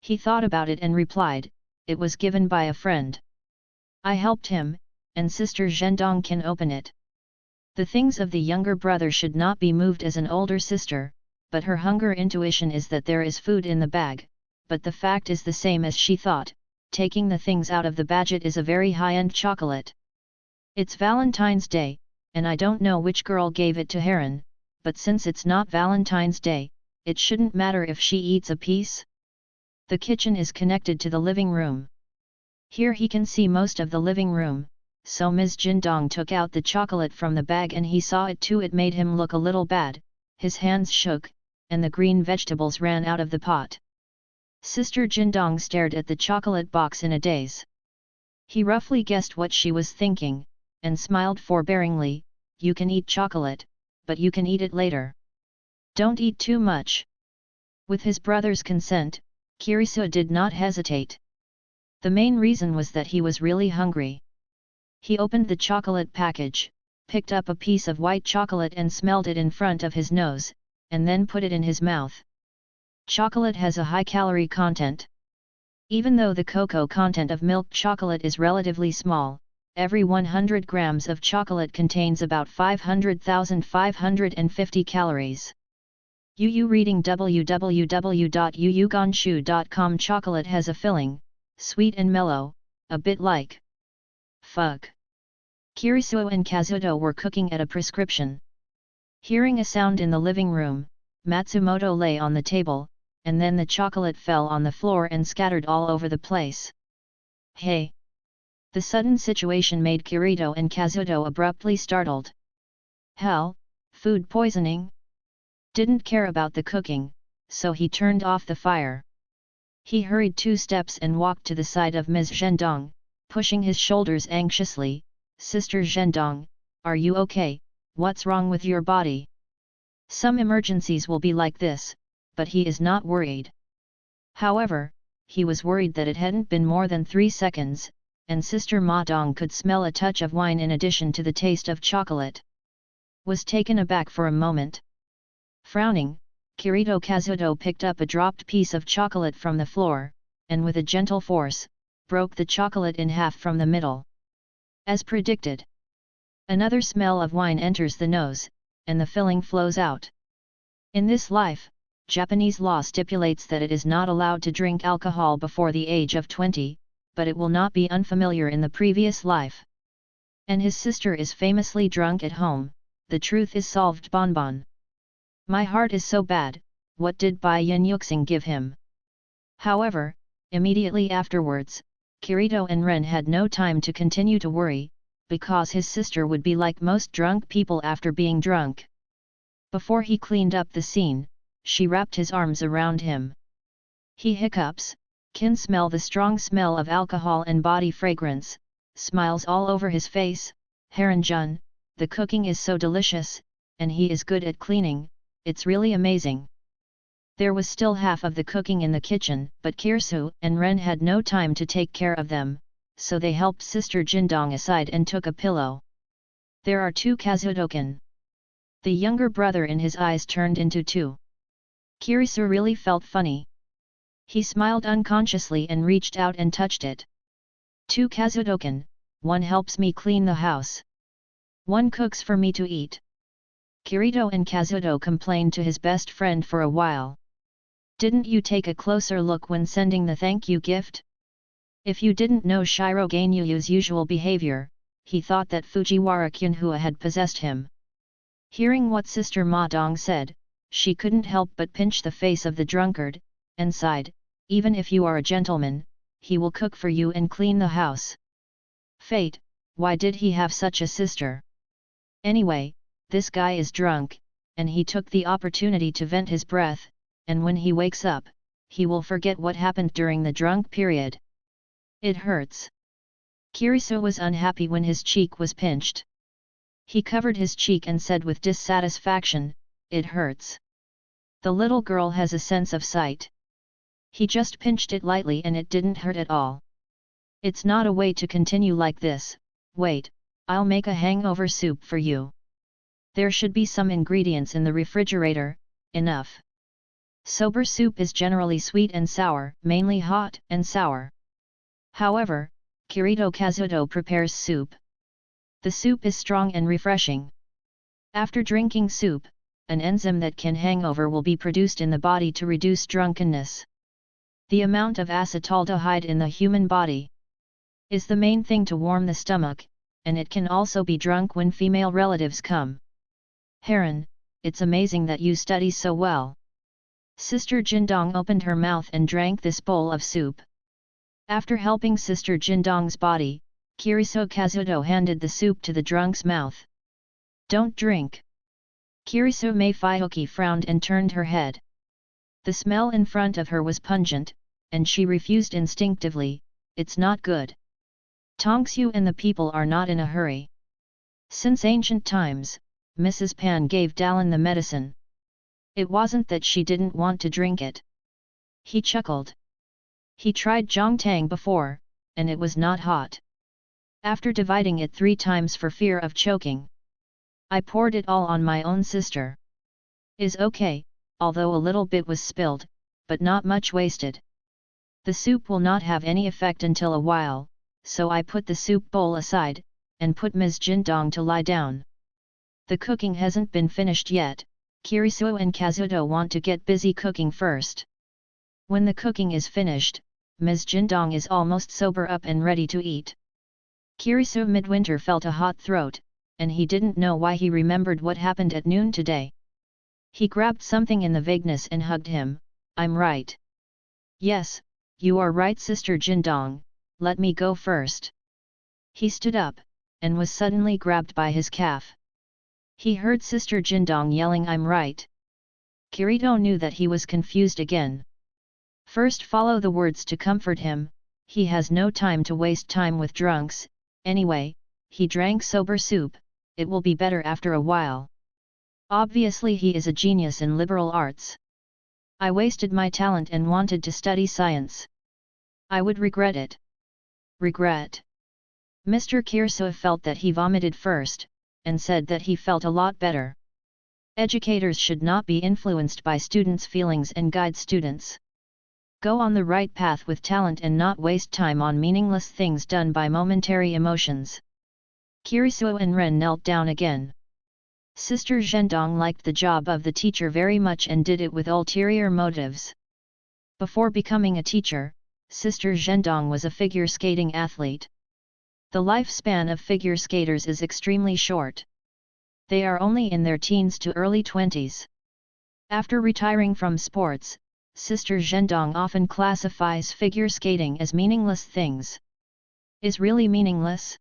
He thought about it and replied, "It was given by a friend. I helped him, and Sister Zhendong can open it." The things of the younger brother should not be moved as an older sister, but her hunger intuition is that there is food in the bag, but the fact is the same as she thought. Taking the things out of the budget is a very high-end chocolate. It's Valentine's Day, and I don't know which girl gave it to Heron, but since it's not Valentine's Day, it shouldn't matter if she eats a piece. The kitchen is connected to the living room. Here he can see most of the living room, so Ms. Jindong took out the chocolate from the bag and he saw it too. It made him look a little bad, his hands shook, and the green vegetables ran out of the pot. Sister Jindong stared at the chocolate box in a daze. He roughly guessed what she was thinking, and smiled forbearingly, "You can eat chocolate, but you can eat it later. Don't eat too much." With his brother's consent, Kirisuo did not hesitate. The main reason was that he was really hungry. He opened the chocolate package, picked up a piece of white chocolate and smelled it in front of his nose, and then put it in his mouth. Chocolate has a high calorie content. Even though the cocoa content of milk chocolate is relatively small, every 100 grams of chocolate contains about 500,550 calories. Yu reading www.yuyugonshu.com. Chocolate has a filling, sweet and mellow, a bit like fug. Kirisuo and Kazuto were cooking at a prescription. Hearing a sound in the living room, Matsumoto lay on the table, and then the chocolate fell on the floor and scattered all over the place. Hey! The sudden situation made Kirito and Kazuto abruptly startled. Hell, food poisoning? Didn't care about the cooking, so he turned off the fire. He hurried 2 steps and walked to the side of Ms. Zhendong, pushing his shoulders anxiously. Sister Zhendong, are you okay? What's wrong with your body? Some emergencies will be like this, but he is not worried. However, he was worried that it hadn't been more than 3 seconds, and Sister Ma Dong could smell a touch of wine in addition to the taste of chocolate. Was taken aback for a moment. Frowning, Kirito Kazuto picked up a dropped piece of chocolate from the floor, and with a gentle force, broke the chocolate in half from the middle. As predicted, another smell of wine enters the nose, and the filling flows out. In this life, Japanese law stipulates that it is not allowed to drink alcohol before the age of 20, but it will not be unfamiliar in the previous life. And his sister is famously drunk at home, the truth is solved. Bonbon. My heart is so bad, what did Bai Yin Yuxing give him? However, immediately afterwards, Kirito and Ren had no time to continue to worry, because his sister would be like most drunk people after being drunk. Before he cleaned up the scene, she wrapped his arms around him. He hiccups, can smell the strong smell of alcohol and body fragrance, smiles all over his face. Haranjun, the cooking is so delicious, and he is good at cleaning, it's really amazing. There was still half of the cooking in the kitchen, but Kirsu and Ren had no time to take care of them, so they helped Sister Jindong aside and took a pillow. There are 2 Kazutoken. The younger brother in his eyes turned into 2. Kirisu really felt funny. He smiled unconsciously and reached out and touched it. 2 Kazutoken, 1 helps me clean the house. 1 cooks for me to eat. Kirito and Kazuto complained to his best friend for a while. Didn't you take a closer look when sending the thank you gift? If you didn't know Shiro Ganyuyu's usual behavior, he thought that Fujiwara Kyunhua had possessed him. Hearing what Sister Ma Dong said, she couldn't help but pinch the face of the drunkard, and sighed, even if you are a gentleman, he will cook for you and clean the house. Fate, why did he have such a sister? Anyway, this guy is drunk, and he took the opportunity to vent his breath, and when he wakes up, he will forget what happened during the drunk period. It hurts. Kirisu was unhappy when his cheek was pinched. He covered his cheek and said with dissatisfaction, "It hurts." The little girl has a sense of sight. He just pinched it lightly and it didn't hurt at all. It's not a way to continue like this. Wait, I'll make a hangover soup for you. There should be some ingredients in the refrigerator, enough. Sober soup is generally sweet and sour, mainly hot and sour. However, Kirito Kazuto prepares soup. The soup is strong and refreshing. After drinking soup, an enzyme that can hangover will be produced in the body to reduce drunkenness. The amount of acetaldehyde in the human body is the main thing to warm the stomach, and it can also be drunk when female relatives come. Heron, it's amazing that you study so well. Sister Jindong opened her mouth and drank this bowl of soup. After helping Sister Jindong's body, Kiriso Kazuto handed the soup to the drunk's mouth. Don't drink. Kiriso Meifyoki frowned and turned her head. The smell in front of her was pungent, and she refused instinctively, it's not good. Tongsu and the people are not in a hurry. Since ancient times, Mrs. Pan gave Dallin the medicine. It wasn't that she didn't want to drink it. He chuckled. He tried Zhongtang before, and it was not hot. After dividing it 3 times for fear of choking, I poured it all on my own sister. Is okay, although a little bit was spilled, but not much wasted. The soup will not have any effect until a while, so I put the soup bowl aside, and put Ms. Jindong to lie down. The cooking hasn't been finished yet, Kirisuo and Kazuto want to get busy cooking first. When the cooking is finished, Ms. Jindong is almost sober up and ready to eat. Kirisuo midwinter felt a hot throat, and he didn't know why he remembered what happened at noon today. He grabbed something in the vagueness and hugged him. I'm right. Yes, you are right, Sister Jindong, let me go first. He stood up, and was suddenly grabbed by his calf. He heard Sister Jindong yelling I'm right. Kirito knew that he was confused again. First follow the words to comfort him, he has no time to waste time with drunks, anyway, he drank sober soup, it will be better after a while. Obviously he is a genius in liberal arts. I wasted my talent and wanted to study science. I would regret it. Regret. Mr. Kirso felt that he vomited first, and said that he felt a lot better. Educators should not be influenced by students' feelings and guide students. Go on the right path with talent and not waste time on meaningless things done by momentary emotions. Kirisuo and Ren knelt down again. Sister Zhendong liked the job of the teacher very much and did it with ulterior motives. Before becoming a teacher, Sister Zhendong was a figure skating athlete. The lifespan of figure skaters is extremely short. They are only in their teens to early 20s. After retiring from sports, Sister Zhendong often classifies figure skating as meaningless things. Is really meaningless?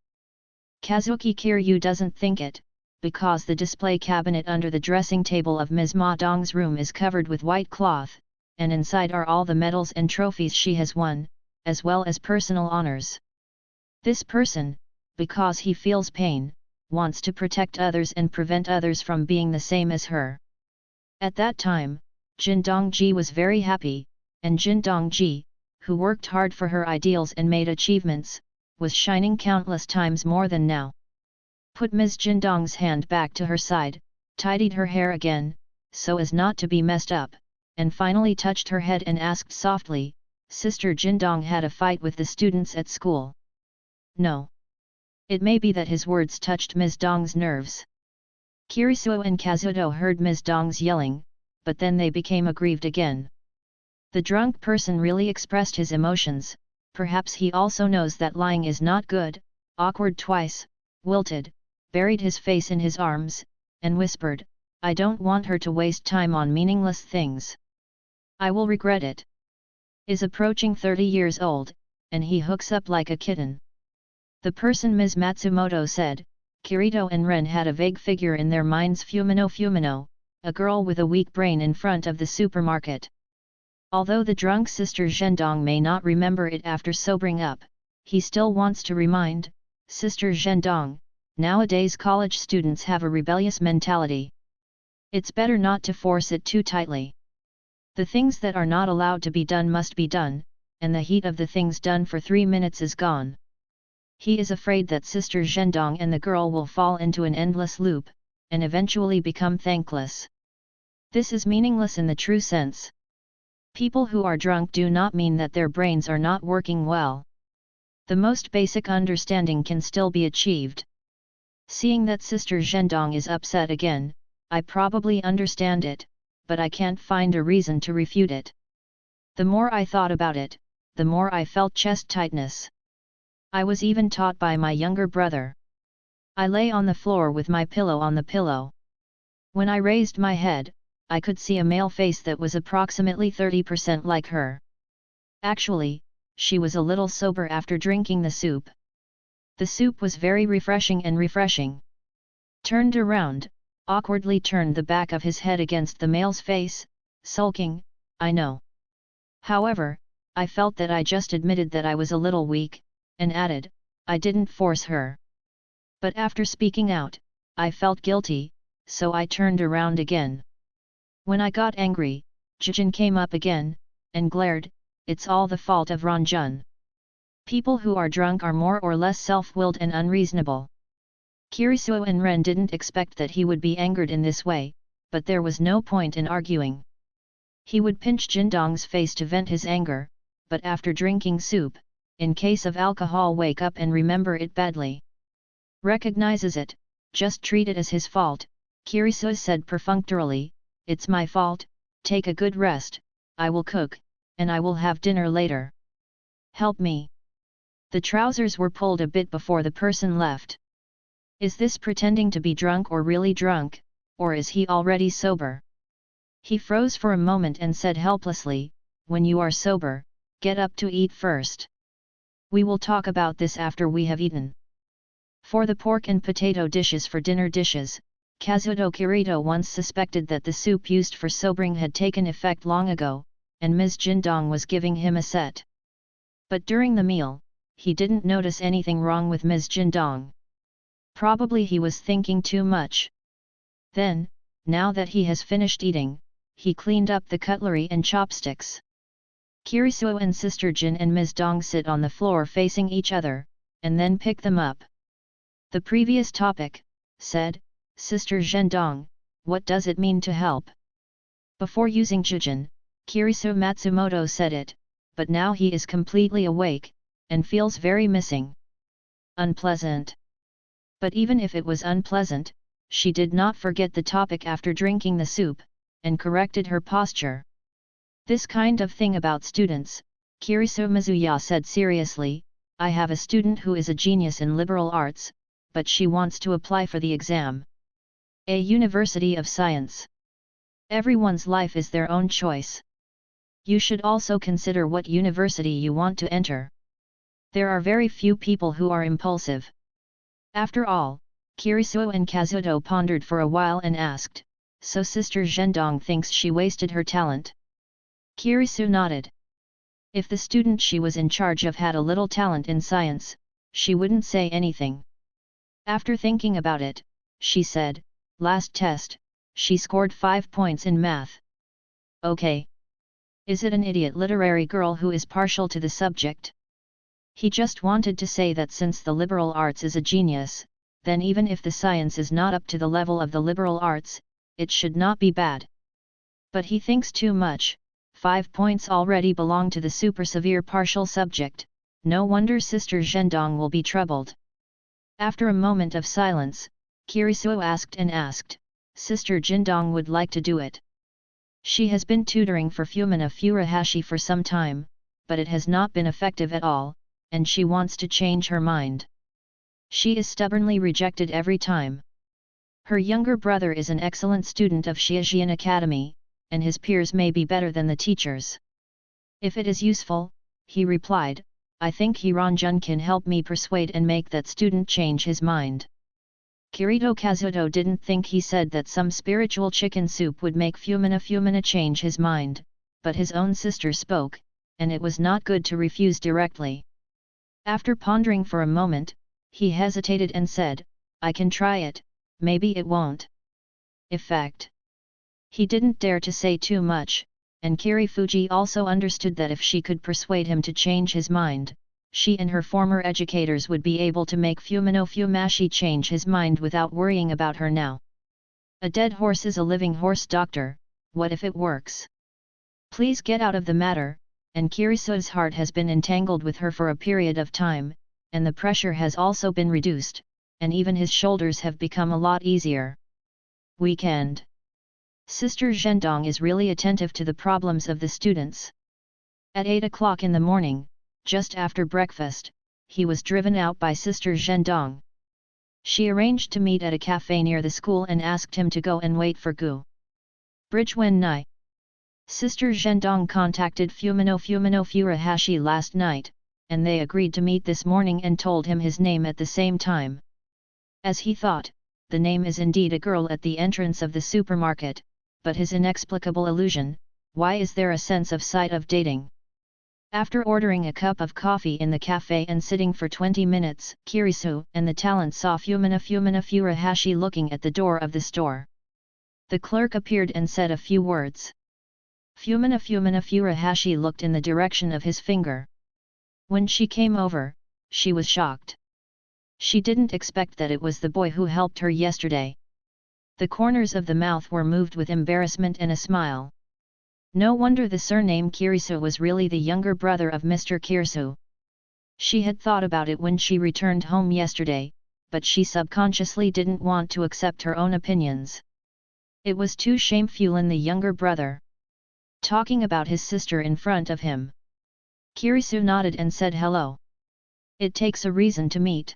Kazuki Kiryu doesn't think it, because the display cabinet under the dressing table of Ms. Ma Dong's room is covered with white cloth, and inside are all the medals and trophies she has won, as well as personal honors. This person, because he feels pain, wants to protect others and prevent others from being the same as her. At that time, Jindongji was very happy, and Jindongji, who worked hard for her ideals and made achievements, was shining countless times more than now. Put Ms. Jindong's hand back to her side, tidied her hair again, so as not to be messed up, and finally touched her head and asked softly, Sister Jindong had a fight with the students at school. No. It may be that his words touched Ms. Dong's nerves. Kirisuo and Kazuto heard Ms. Dong's yelling, but then they became aggrieved again. The drunk person really expressed his emotions, perhaps he also knows that lying is not good, awkward twice, wilted, buried his face in his arms, and whispered, I don't want her to waste time on meaningless things. I will regret it. Is approaching 30 years old, and he hooks up like a kitten. The person Ms. Matsumoto said, Kirito and Ren had a vague figure in their minds Fumino, a girl with a weak brain in front of the supermarket. Although the drunk Sister Zhendong may not remember it after sobering up, he still wants to remind, Sister Zhendong, nowadays college students have a rebellious mentality. It's better not to force it too tightly. The things that are not allowed to be done must be done, and the heat of the things done for 3 minutes is gone. He is afraid that Sister Zhendong and the girl will fall into an endless loop, and eventually become thankless. This is meaningless in the true sense. People who are drunk do not mean that their brains are not working well. The most basic understanding can still be achieved. Seeing that Sister Zhendong is upset again, I probably understand it, but I can't find a reason to refute it. The more I thought about it, the more I felt chest tightness. I was even taught by my younger brother. I lay on the floor with my pillow on the pillow. When I raised my head, I could see a male face that was approximately 30% like her. Actually, she was a little sober after drinking the soup. The soup was very refreshing. Turned around, awkwardly turned the back of his head against the male's face, sulking, I know. However, I felt that I just admitted that I was a little weak, and added, I didn't force her. But after speaking out, I felt guilty, so I turned around again. When I got angry, Jijin came up again, and glared, it's all the fault of Ranjun. People who are drunk are more or less self-willed and unreasonable. Kirisuo and Ren didn't expect that he would be angered in this way, but there was no point in arguing. He would pinch Jindong's face to vent his anger, but after drinking soup, in case of alcohol wake up and remember it badly. Recognizes it, just treat it as his fault, Kirisu said perfunctorily, it's my fault, take a good rest, I will cook, and I will have dinner later. Help me. The trousers were pulled a bit before the person left. Is this pretending to be drunk or really drunk, or is he already sober? He froze for a moment and said helplessly, when you are sober, get up to eat first. We will talk about this after we have eaten. For the pork and potato dishes for dinner dishes, Kazuto Kirito once suspected that the soup used for sobering had taken effect long ago, and Ms. Jindong was giving him a set. But during the meal, he didn't notice anything wrong with Ms. Jindong. Probably he was thinking too much. Then, now that he has finished eating, he cleaned up the cutlery and chopsticks. Kirisuo and Sister Jin and Ms. Dong sit on the floor facing each other, and then pick them up. The previous topic, said, Sister Zhendong, what does it mean to help? Before using Jujin, Kirisu Matsumoto said it, but now he is completely awake, and feels very missing. Unpleasant. But even if it was unpleasant, she did not forget the topic after drinking the soup, and corrected her posture. This kind of thing about students, Kirisu Mizuya said seriously, I have a student who is a genius in liberal arts, but she wants to apply for the exam. A University of Science. Everyone's life is their own choice. You should also consider what university you want to enter. There are very few people who are impulsive. After all, Kirisu and Kazuto pondered for a while and asked, so Sister Zhendong thinks she wasted her talent? Kirisu nodded. If the student she was in charge of had a little talent in science, she wouldn't say anything. After thinking about it, she said, last test, she scored 5 points in math. Okay. Is it an idiot literary girl who is partial to the subject? He just wanted to say that since the liberal arts is a genius, then even if the science is not up to the level of the liberal arts, it should not be bad. But he thinks too much, 5 points already belong to the super severe partial subject, no wonder Sister Zhendong will be troubled. After a moment of silence, Kirisu asked, Sister Jindong would like to do it. She has been tutoring for Fumina Furuhashi for some time, but it has not been effective at all, and she wants to change her mind. She is stubbornly rejected every time. Her younger brother is an excellent student of Xiajian Academy, and his peers may be better than the teachers. If it is useful, he replied, I think Hiranjun can help me persuade and make that student change his mind. Kirito Kazuto didn't think he said that some spiritual chicken soup would make Fumina change his mind, but his own sister spoke, and it was not good to refuse directly. After pondering for a moment, he hesitated and said, I can try it, maybe it won't. Effect. He didn't dare to say too much, and Kirifuji also understood that if she could persuade him to change his mind, she and her former educators would be able to make Fumashi change his mind without worrying about her now. A dead horse is a living horse, doctor, what if it works? Please get out of the matter, and Kirisu's heart has been entangled with her for a period of time, and the pressure has also been reduced, and even his shoulders have become a lot easier. Weekend. Sister Zhendong is really attentive to the problems of the students. At 8 o'clock in the morning, just after breakfast, he was driven out by Sister Zhendong. She arranged to meet at a cafe near the school and asked him to go and wait for Gu Bridgewen Nai. Sister Zhendong contacted Fumino Furuhashi last night, and they agreed to meet this morning and told him his name at the same time. As he thought, the name is indeed a girl at the entrance of the supermarket, but his inexplicable illusion, why is there a sense of sight of dating? After ordering a cup of coffee in the cafe and sitting for 20 minutes, Kirisu and the talent saw Fumina Furuhashi looking at the door of the store. The clerk appeared and said a few words. Fumina Furuhashi looked in the direction of his finger. When she came over, she was shocked. She didn't expect that it was the boy who helped her yesterday. The corners of the mouth were moved with embarrassment and a smile. No wonder the surname Kirisu was really the younger brother of Mr. Kirisu. She had thought about it when she returned home yesterday, but she subconsciously didn't want to accept her own opinions. It was too shameful in the younger brother. Talking about his sister in front of him. Kirisu nodded and said hello. It takes a reason to meet.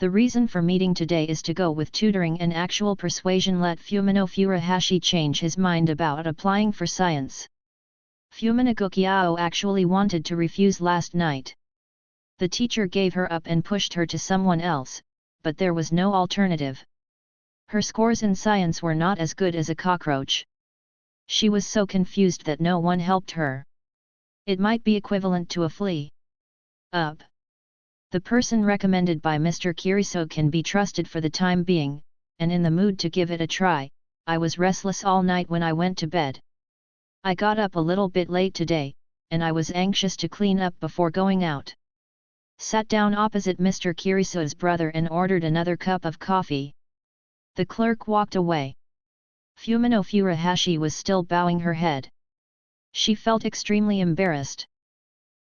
The reason for meeting today is to go with tutoring and actual persuasion. Let Fumino Furuhashi change his mind about applying for science. Fumino Kiao actually wanted to refuse last night. The teacher gave her up and pushed her to someone else, but there was no alternative. Her scores in science were not as good as a cockroach. She was so confused that no one helped her. It might be equivalent to a flea. Up. The person recommended by Mr. Kiriso can be trusted for the time being, and in the mood to give it a try. I was restless all night when I went to bed. I got up a little bit late today, and I was anxious to clean up before going out. Sat down opposite Mr. Kiriso's brother and ordered another cup of coffee. The clerk walked away. Fumino Furuhashi was still bowing her head. She felt extremely embarrassed.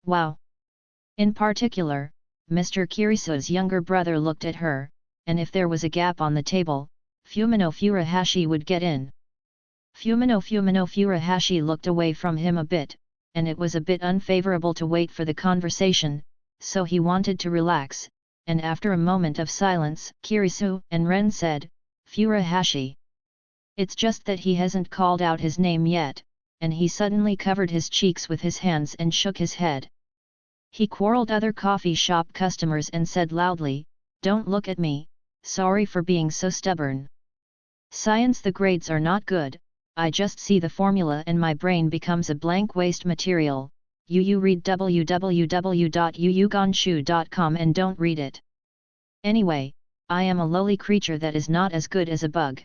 Wow! In particular, Mr. Kiriso's younger brother looked at her, and if there was a gap on the table, Fumino Furuhashi would get in. Fumino Furuhashi looked away from him a bit, and it was a bit unfavorable to wait for the conversation, so he wanted to relax, and after a moment of silence, Kirisu and Ren said, Furuhashi. It's just that he hasn't called out his name yet, and he suddenly covered his cheeks with his hands and shook his head. He quarreled other coffee shop customers and said loudly, Don't look at me, sorry for being so stubborn. Science, the grades are not good, I just see the formula and my brain becomes a blank waste material. You read www.yuyugonshu.com and don't read it. Anyway, I am a lowly creature that is not as good as a bug.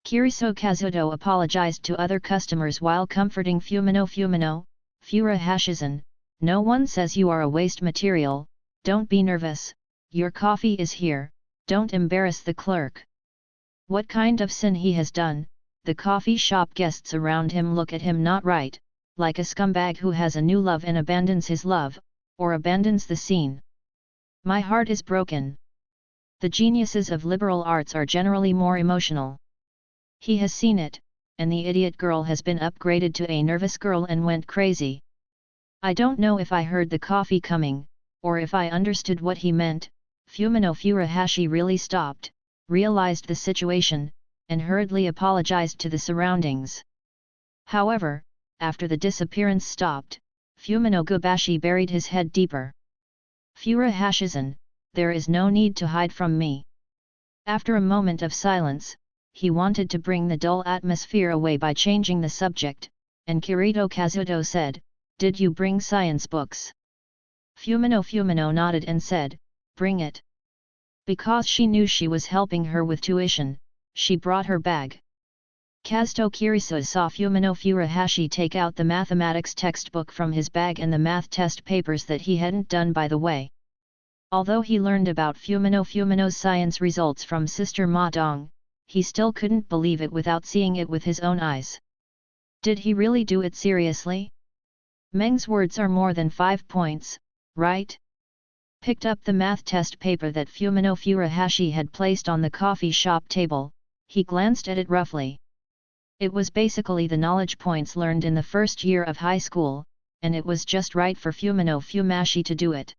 Kiriso Kazuto apologized to other customers while comforting Fumino Furuhashisan. No one says you are a waste material, don't be nervous, your coffee is here, don't embarrass the clerk. What kind of sin he has done? The coffee shop guests around him look at him not right, like a scumbag who has a new love and abandons his love, or abandons the scene. My heart is broken. The geniuses of liberal arts are generally more emotional. He has seen it, and the idiot girl has been upgraded to a nervous girl and went crazy. I don't know if I heard the coffee coming, or if I understood what he meant. Fumino Furuhashi really stopped, realized the situation, and hurriedly apologized to the surroundings. However, after the disappearance stopped, Fumino Gubashi buried his head deeper. Furuhashisan, there is no need to hide from me. After a moment of silence, he wanted to bring the dull atmosphere away by changing the subject, and Kirito Kazuto said, Did you bring science books? Fumino nodded and said, Bring it. Because she knew she was helping her with tuition, she brought her bag. Kazuto Kirisu saw Fumino Furuhashi take out the mathematics textbook from his bag and the math test papers that he hadn't done by the way. Although he learned about Fumino's science results from Sister Ma Dong, he still couldn't believe it without seeing it with his own eyes. Did he really do it seriously? Meng's words are more than 5 points, right? Picked up the math test paper that Fumino Furuhashi had placed on the coffee shop table, he glanced at it roughly. It was basically the knowledge points learned in the first year of high school, and it was just right for Fumino Furuhashi to do it.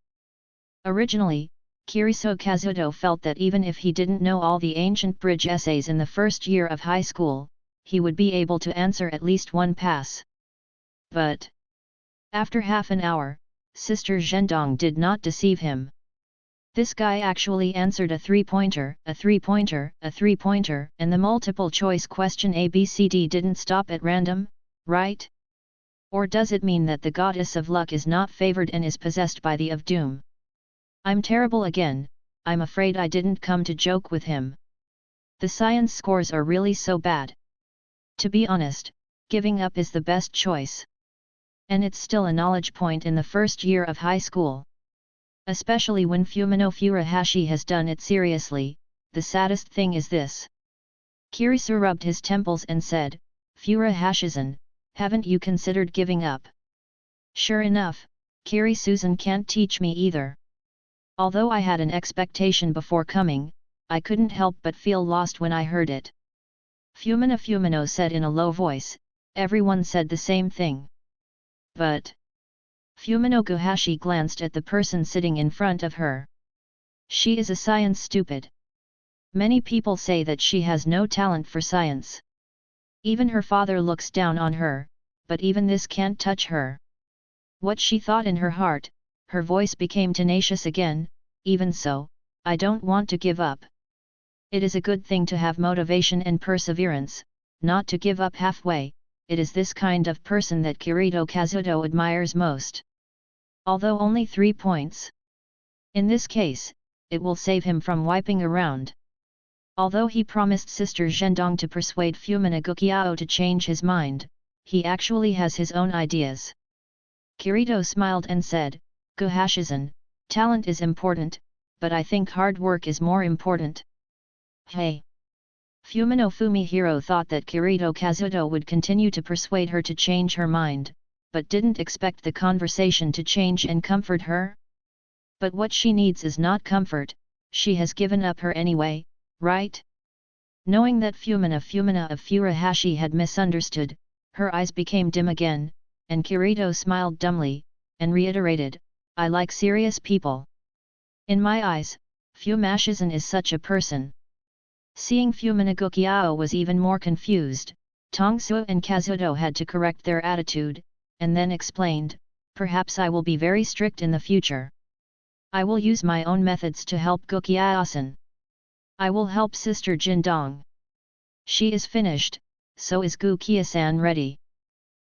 Originally, Kiriso Kazuto felt that even if he didn't know all the ancient bridge essays in the first year of high school, he would be able to answer at least one pass. But after half an hour, Sister Zhendong did not deceive him. This guy actually answered a three-pointer, and the multiple-choice question ABCD didn't stop at random, right? Or does it mean that the goddess of luck is not favored and is possessed by the of doom? I'm terrible again, I'm afraid I didn't come to joke with him. The science scores are really so bad. To be honest, giving up is the best choice. And it's still a knowledge point in the first year of high school. Especially when Fumino Furuhashi has done it seriously, the saddest thing is this. Kirisu rubbed his temples and said, Furuhashisan, haven't you considered giving up? Sure enough, Kiri-Susan can't teach me either. Although I had an expectation before coming, I couldn't help but feel lost when I heard it. Fumino said in a low voice, everyone said the same thing. But Fumino Guhashi glanced at the person sitting in front of her. She is a science stupid. Many people say that she has no talent for science. Even her father looks down on her, but even this can't touch her. What she thought in her heart, her voice became tenacious again, even so, I don't want to give up. It is a good thing to have motivation and perseverance, not to give up halfway. It is this kind of person that Kirito Kazuto admires most. Although only 3 points. In this case, it will save him from wiping around. Although he promised Sister Zhendong to persuade Fumina Gukiao to change his mind, he actually has his own ideas. Kirito smiled and said, Guhashizan, talent is important, but I think hard work is more important. Hey! Fumino Fumihiro thought that Kirito Kazuto would continue to persuade her to change her mind, but didn't expect the conversation to change and comfort her. But what she needs is not comfort, she has given up her anyway, right? Knowing that Fumina of Furuhashi had misunderstood, her eyes became dim again, and Kirito smiled dumbly, and reiterated, I like serious people. In my eyes, Fumashizan is such a person. Seeing Fumina Gukiao was even more confused, Tongsuo and Kazuto had to correct their attitude, and then explained, perhaps I will be very strict in the future. I will use my own methods to help Gukiao-san. I will help Sister Zhendong. She is finished, so is Gukia-san ready.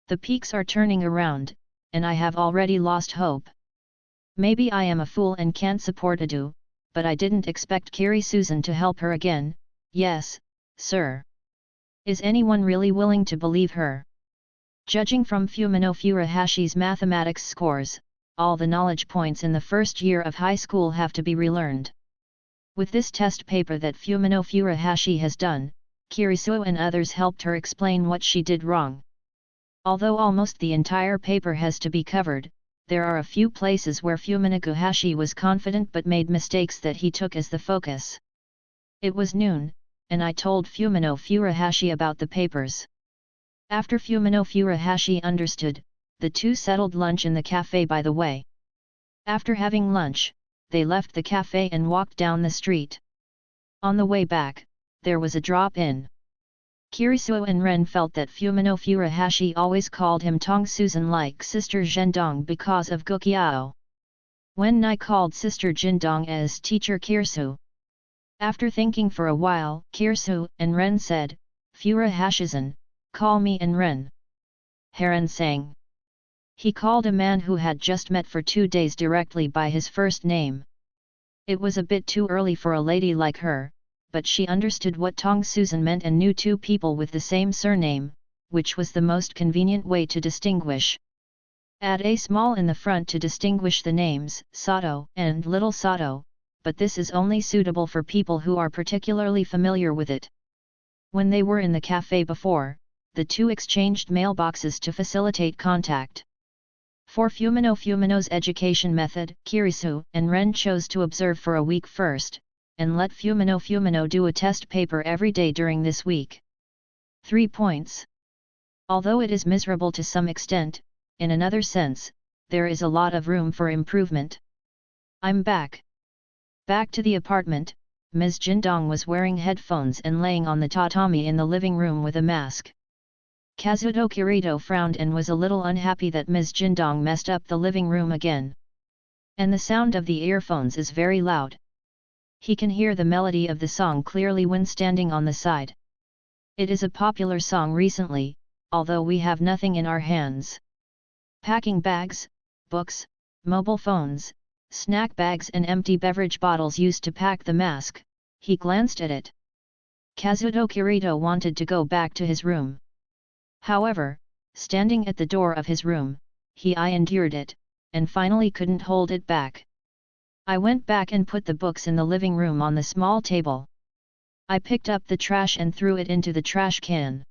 The peaks are turning around, and I have already lost hope. Maybe I am a fool and can't support Adu, but I didn't expect Kiri Susan to help her again. Yes, sir. Is anyone really willing to believe her? Judging from Fumino Furuhashi's mathematics scores, all the knowledge points in the first year of high school have to be relearned. With this test paper that Fumino Furuhashi has done, Kirisuo and others helped her explain what she did wrong. Although almost the entire paper has to be covered, there are a few places where Fumina Guhashi was confident but made mistakes that he took as the focus. It was noon, and I told Fumino Furuhashi about the papers. After Fumino Furuhashi understood, the two settled lunch in the cafe by the way. After having lunch, they left the cafe and walked down the street. On the way back, there was a drop-in. Kirisuo and Ren felt that Fumino Furuhashi always called him Tong Susan like Sister Zhendong because of Gukiao. Wen Nai called Sister Zhendong as Teacher Kirsu. After thinking for a while, Kirsu and Ren said, Furuhashizan, call me and Ren. Heron sang. He called a man who had just met for 2 days directly by his first name. It was a bit too early for a lady like her, but she understood what Tong Susan meant and knew 2 people with the same surname, which was the most convenient way to distinguish. Add a small in the front to distinguish the names, Sato and Little Sato, but this is only suitable for people who are particularly familiar with it. When they were in the cafe before, the two exchanged mailboxes to facilitate contact. For Fumino's education method, Kirisu and Ren chose to observe for a week first, and let Fumino do a test paper every day during this week. 3 points. Although it is miserable to some extent, in another sense, there is a lot of room for improvement. I'm back. Back to the apartment, Ms. Jindong was wearing headphones and laying on the tatami in the living room with a mask. Kazuto Kirito frowned and was a little unhappy that Ms. Jindong messed up the living room again. And the sound of the earphones is very loud. He can hear the melody of the song clearly when standing on the side. It is a popular song recently, although we have nothing in our hands. Packing bags, books, mobile phones, snack bags and empty beverage bottles used to pack the mask. He glanced at it. Kazuto Kirito wanted to go back to his room. However, standing at the door of his room, I endured it, and finally couldn't hold it back. I went back and put the books in the living room on the small table. I picked up the trash and threw it into the trash can.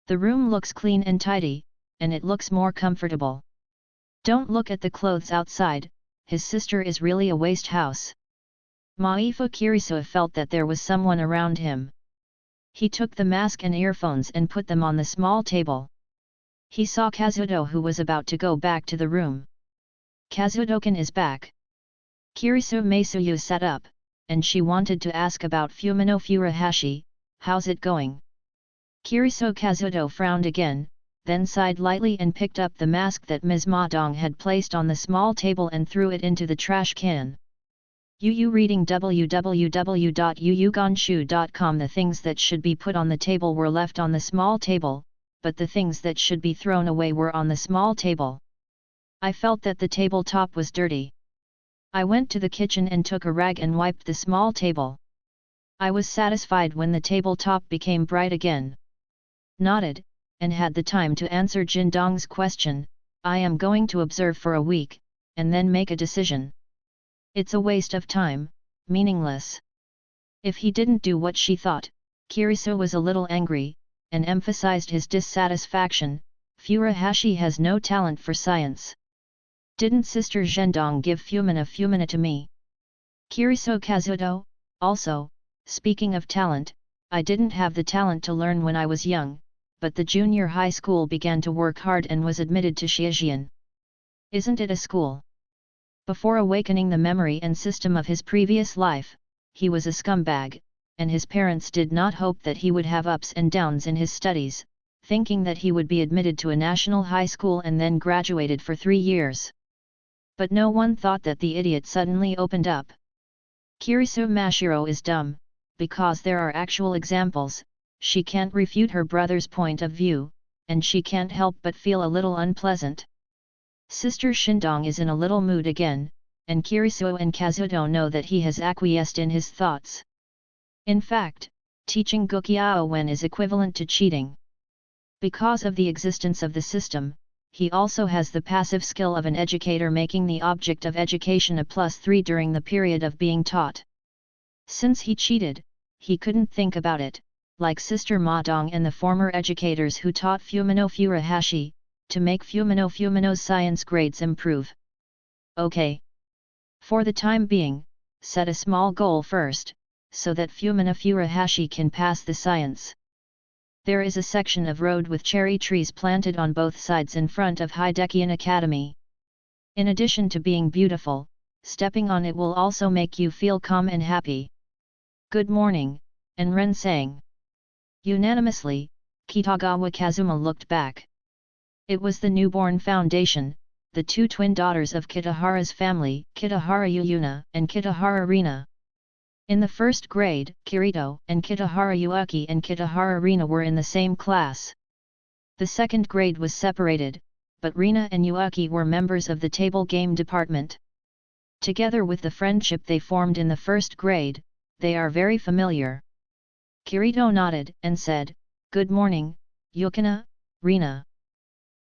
The room looks clean and tidy, and it looks more comfortable. Don't look at the clothes outside, his sister is really a waste house. Maifu Kiriso felt that there was someone around him. He took the mask and earphones and put them on the small table. He saw Kazuto, who was about to go back to the room. Kazuto-kun is back. Kiriso Masuyu sat up, and she wanted to ask about Fumino Furuhashi. How's it going? Kiriso Kazuto frowned again, then sighed lightly and picked up the mask that Ms. Madong had placed on the small table and threw it into the trash can. Yu reading www.yuyugonshu.com. The things that should be put on the table were left on the small table, but the things that should be thrown away were on the small table. I felt that the tabletop was dirty. I went to the kitchen and took a rag and wiped the small table. I was satisfied when the tabletop became bright again. Nodded, and had the time to answer Jindong's question. I am going to observe for a week, and then make a decision. It's a waste of time, meaningless. If he didn't do what she thought, Kiriso was a little angry, and emphasized his dissatisfaction. Furuhashi has no talent for science. Didn't Sister Zhendong give Fumina to me? Kiriso Kazuto, also, speaking of talent, I didn't have the talent to learn when I was young, but the junior high school began to work hard and was admitted to Xiajian. Isn't it a school? Before awakening the memory and system of his previous life, he was a scumbag, and his parents did not hope that he would have ups and downs in his studies, thinking that he would be admitted to a national high school and then graduated for 3 years. But no one thought that the idiot suddenly opened up. Kiriso Mashiro is dumb, because there are actual examples. She can't refute her brother's point of view, and she can't help but feel a little unpleasant. Sister Shindong is in a little mood again, and Kiriso and Kazuto know that he has acquiesced in his thoughts. In fact, teaching Gukiao Wen is equivalent to cheating. Because of the existence of the system, he also has the passive skill of an educator, making the object of education a +3 during the period of being taught. Since he cheated, he couldn't think about it, like Sister Madong and the former educators who taught Fumino Furuhashi, to make Fumino's science grades improve. Okay. For the time being, set a small goal first, so that Fumino Furuhashi can pass the science. There is a section of road with cherry trees planted on both sides in front of Hidekian Academy. In addition to being beautiful, stepping on it will also make you feel calm and happy. Good morning, and Ren sang. Unanimously, Kitagawa Kazuma looked back. It was the newborn foundation, the 2 twin daughters of Kitahara's family, Kitahara Yuyuna and Kitahara Rina. In the first grade, Kirito and Kitahara Yuaki and Kitahara Rina were in the same class. The second grade was separated, but Rina and Yuaki were members of the table game department. Together with the friendship they formed in the first grade, they are very familiar. Kirito nodded and said, "Good morning, Yukina, Rina."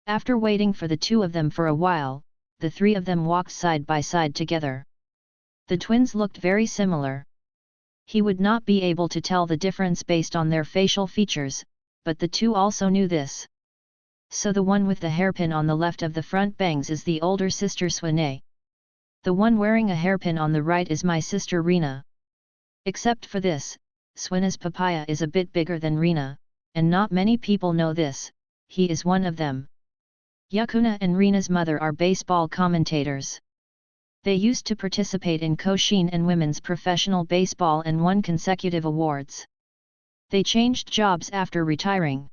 After waiting for the 2 of them for a while, the 3 of them walked side by side together. The twins looked very similar. He would not be able to tell the difference based on their facial features, but the 2 also knew this. So the one with the hairpin on the left of the front bangs is the older sister Swane. The one wearing a hairpin on the right is my sister Rina. Except for this, Swane's papaya is a bit bigger than Rina, and not many people know this. He is one of them. Yukuna and Rina's mother are baseball commentators. They used to participate in Koshin and women's professional baseball and won consecutive awards. They changed jobs after retiring.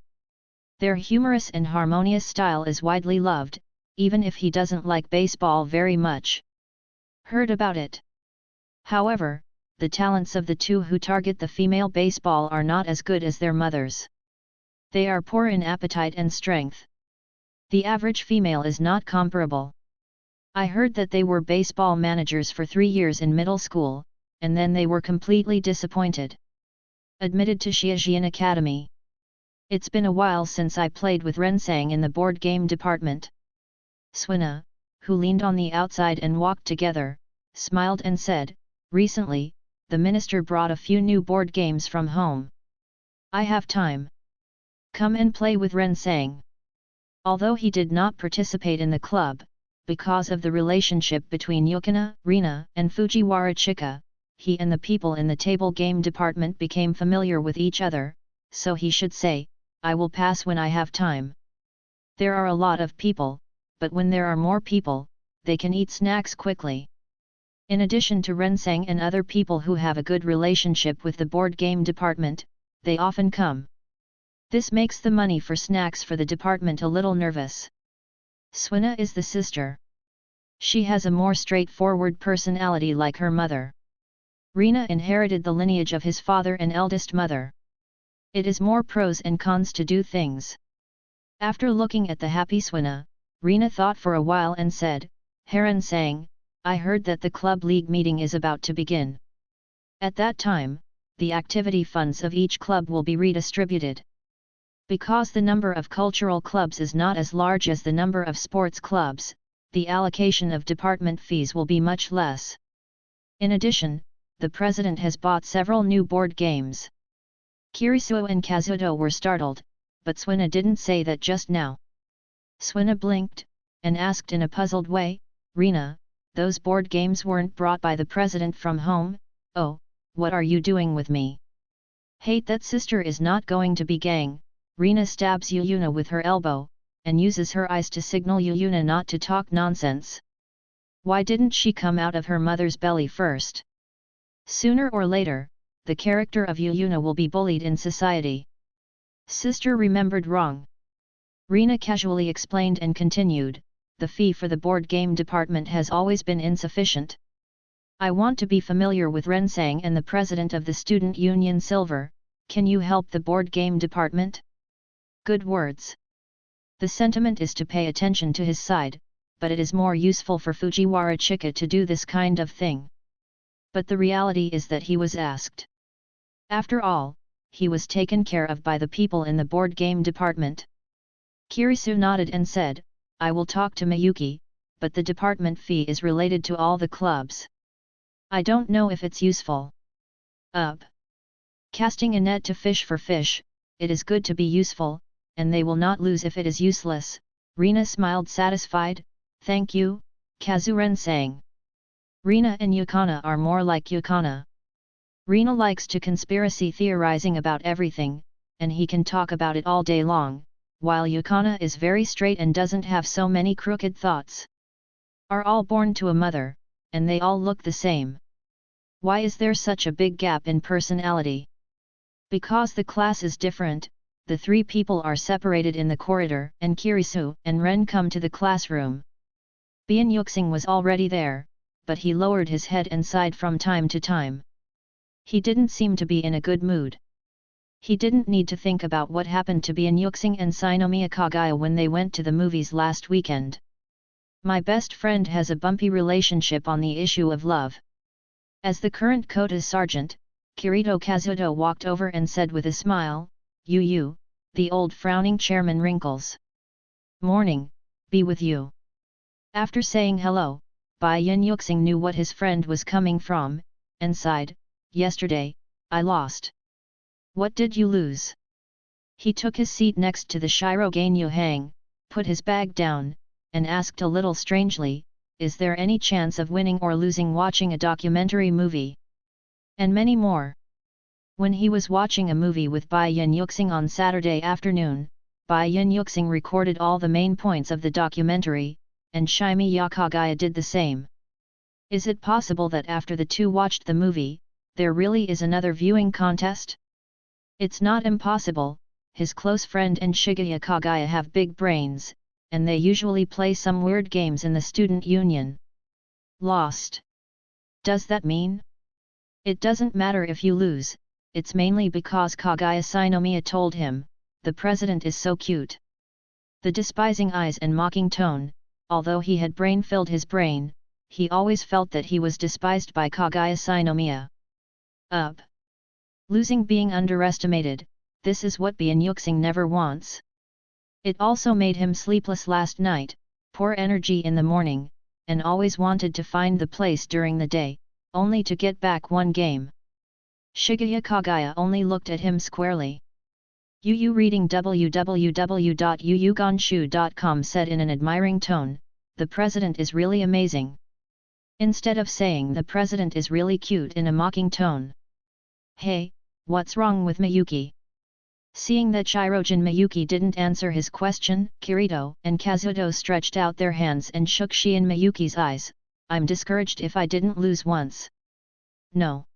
Their humorous and harmonious style is widely loved, even if he doesn't like baseball very much. Heard about it. However, the talents of the 2 who target the female baseball are not as good as their mothers. They are poor in appetite and strength. The average female is not comparable. I heard that they were baseball managers for 3 years in middle school, and then they were completely disappointed. Admitted to Xiajian Academy. It's been a while since I played with Rensang in the board game department. Swina, who leaned on the outside and walked together, smiled and said, "Recently, the minister brought a few new board games from home. I have time. Come and play with Rensang." Although he did not participate in the club, because of the relationship between Yukina, Rina, and Fujiwara Chika, he and the people in the table game department became familiar with each other, so he should say, "I will pass when I have time." There are a lot of people, but when there are more people, they can eat snacks quickly. In addition to Rensang and other people who have a good relationship with the board game department, they often come. This makes the money for snacks for the department a little nervous. Swina is the sister. She has a more straightforward personality like her mother. Rina inherited the lineage of his father and eldest mother. It is more pros and cons to do things. After looking at the happy Swina, Rina thought for a while and said, "Heron sang, I heard that the club league meeting is about to begin. At that time, the activity funds of each club will be redistributed. Because the number of cultural clubs is not as large as the number of sports clubs, the allocation of department fees will be much less. In addition, the president has bought several new board games." Kirisuo and Kazuto were startled, but Swina didn't say that just now. Swina blinked, and asked in a puzzled way, "Rina, those board games weren't brought by the president from home? Oh, what are you doing with me? Hate that sister is not going to be gang." Rina stabs Yuyuna with her elbow, and uses her eyes to signal Yuyuna not to talk nonsense. Why didn't she come out of her mother's belly first? Sooner or later, the character of Yuyuna will be bullied in society. Sister remembered wrong. Rina casually explained and continued, "The fee for the board game department has always been insufficient. I want to be familiar with Rensang and the president of the student union Silver. Can you help the board game department?" Good words. The sentiment is to pay attention to his side, but it is more useful for Fujiwara Chika to do this kind of thing. But the reality is that he was asked. After all, he was taken care of by the people in the board game department. Kirisu nodded and said, "I will talk to Miyuki, but the department fee is related to all the clubs. I don't know if it's useful." Casting a net to fish for fish, it is good to be useful, and they will not lose if it is useless. Rina smiled satisfied, "Thank you, Kazuren sang." Rina and Yukana are more like Yukana. Rina likes to conspiracy theorizing about everything, and he can talk about it all day long, while Yukana is very straight and doesn't have so many crooked thoughts. Are all born to a mother, and they all look the same. Why is there such a big gap in personality? Because the class is different. The three people are separated in the corridor, and Kirisu and Ren come to the classroom. Bian Yuxing was already there, but he lowered his head and sighed from time to time. He didn't seem to be in a good mood. He didn't need to think about what happened to Bian Yuxing and Sinomiya Kagaya when they went to the movies last weekend. My best friend has a bumpy relationship on the issue of love. As the current Kota sergeant, Kirito Kazuto walked over and said with a smile, "You, the old frowning chairman wrinkles. Morning, be with you." After saying hello, Bai Yin Yuxing knew what his friend was coming from, and sighed, "Yesterday, I lost." "What did you lose?" He took his seat next to the Shirogane Yuhang, put his bag down, and asked a little strangely, "Is there any chance of winning or losing watching a documentary movie?" And many more. When he was watching a movie with Bai Yin Yuxing on Saturday afternoon, Bai Yin Yuxing recorded all the main points of the documentary, and Shimiya Kagaya did the same. Is it possible that after the two watched the movie, there really is another viewing contest? It's not impossible. His close friend and Shigeya Kagaya have big brains, and they usually play some weird games in the student union. Lost. Does that mean? It doesn't matter if you lose, it's mainly because Kagaya Sinomiya told him, "The president is so cute." The despising eyes and mocking tone, although he had brain-filled his brain, he always felt that he was despised by Kagaya Sinomiya. Losing, being underestimated, this is what Bian Yuxing never wants. It also made him sleepless last night, poor energy in the morning, and always wanted to find the place during the day, only to get back one game. Shigeya Kagaya only looked at him squarely. Yu reading www.yuyuganshu.com said in an admiring tone, the president is really amazing. Instead of saying the president is really cute in a mocking tone. Hey, what's wrong with Miyuki? Seeing that Shirojin Miyuki didn't answer his question, Kirito and Kazuto stretched out their hands and shook Shion Miyuki's eyes. I'm discouraged if I didn't lose once. No.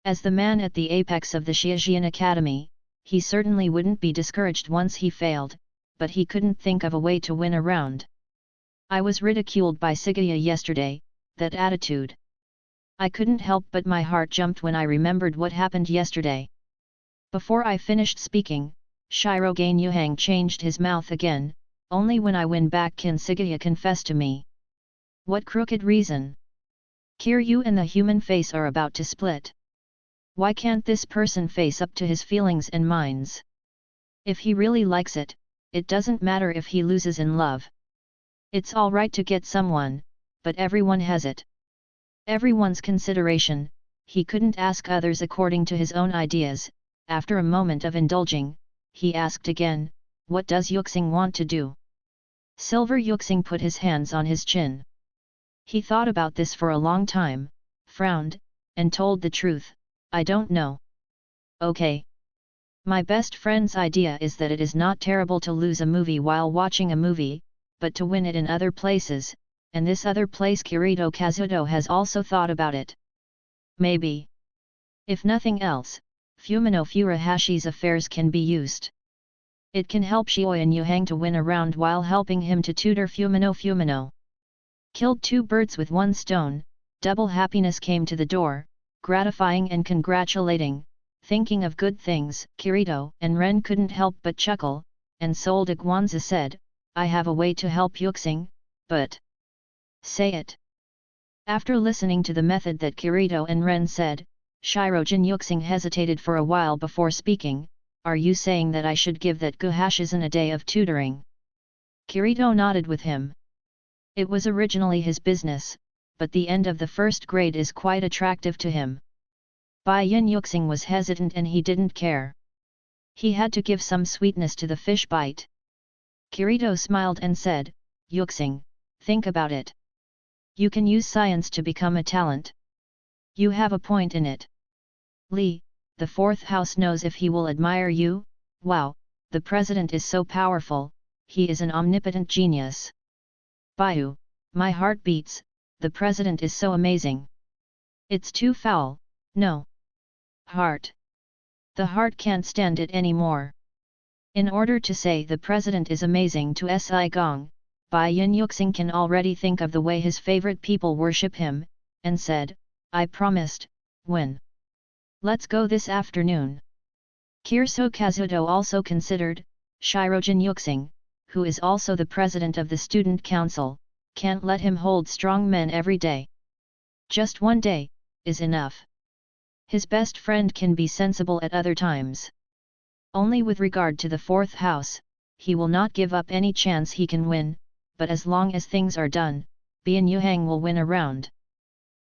As the man at the apex of the Shiajian Academy, he certainly wouldn't be discouraged once he failed, but he couldn't think of a way to win a round. I was ridiculed by Sugaya yesterday, that attitude. I couldn't help but my heart jumped when I remembered what happened yesterday. Before I finished speaking, Shirogane Yuhang changed his mouth again. Only when I win back can Sugaya confess to me. What crooked reason? Kiryu and the human face are about to split. Why can't this person face up to his feelings and minds? If he really likes it, it doesn't matter if he loses in love. It's alright to get someone, but everyone has it. Everyone's consideration, he couldn't ask others according to his own ideas. After a moment of indulging, he asked again, what does Yuxing want to do? Silver Yuxing put his hands on his chin. He thought about this for a long time, frowned, and told the truth, I don't know. Okay. My best friend's idea is that it is not terrible to lose a movie while watching a movie, but to win it in other places, and this other place Kirito Kazuto has also thought about it. Maybe. If nothing else, Fumino Furahashi's affairs can be used. It can help Shioyan Yuhang to win a round while helping him to tutor Fumino. Killed two birds with one stone, double happiness came to the door, gratifying and congratulating, thinking of good things. Kirito and Ren couldn't help but chuckle, and Solde Guanza said, I have a way to help Yuxing, but... Say it. After listening to the method that Kirito and Ren said, Shirojin Yuxing hesitated for a while before speaking, are you saying that I should give that Guhashizan a day of tutoring? Kirito nodded with him. It was originally his business, but the end of the first grade is quite attractive to him. Bai Yin Yuxing was hesitant and he didn't care. He had to give some sweetness to the fish bite. Kirito smiled and said, Yuxing, think about it. You can use science to become a talent. You have a point in it. Li, the fourth house knows if he will admire you. Wow, the president is so powerful, he is an omnipotent genius. Bayu, my heart beats, the president is so amazing. It's too foul, no. Heart. The heart can't stand it anymore. In order to say the president is amazing to Si Gong, Bai Yin Yuxing can already think of the way his favorite people worship him, and said, I promised, when? Let's go this afternoon. Kirso Kazuto also considered, Shirojin Yuxing, who is also the president of the student council, can't let him hold strong men every day. Just one day, is enough. His best friend can be sensible at other times. Only with regard to the fourth house, he will not give up any chance he can win, but as long as things are done, Bian Yuhang will win a round.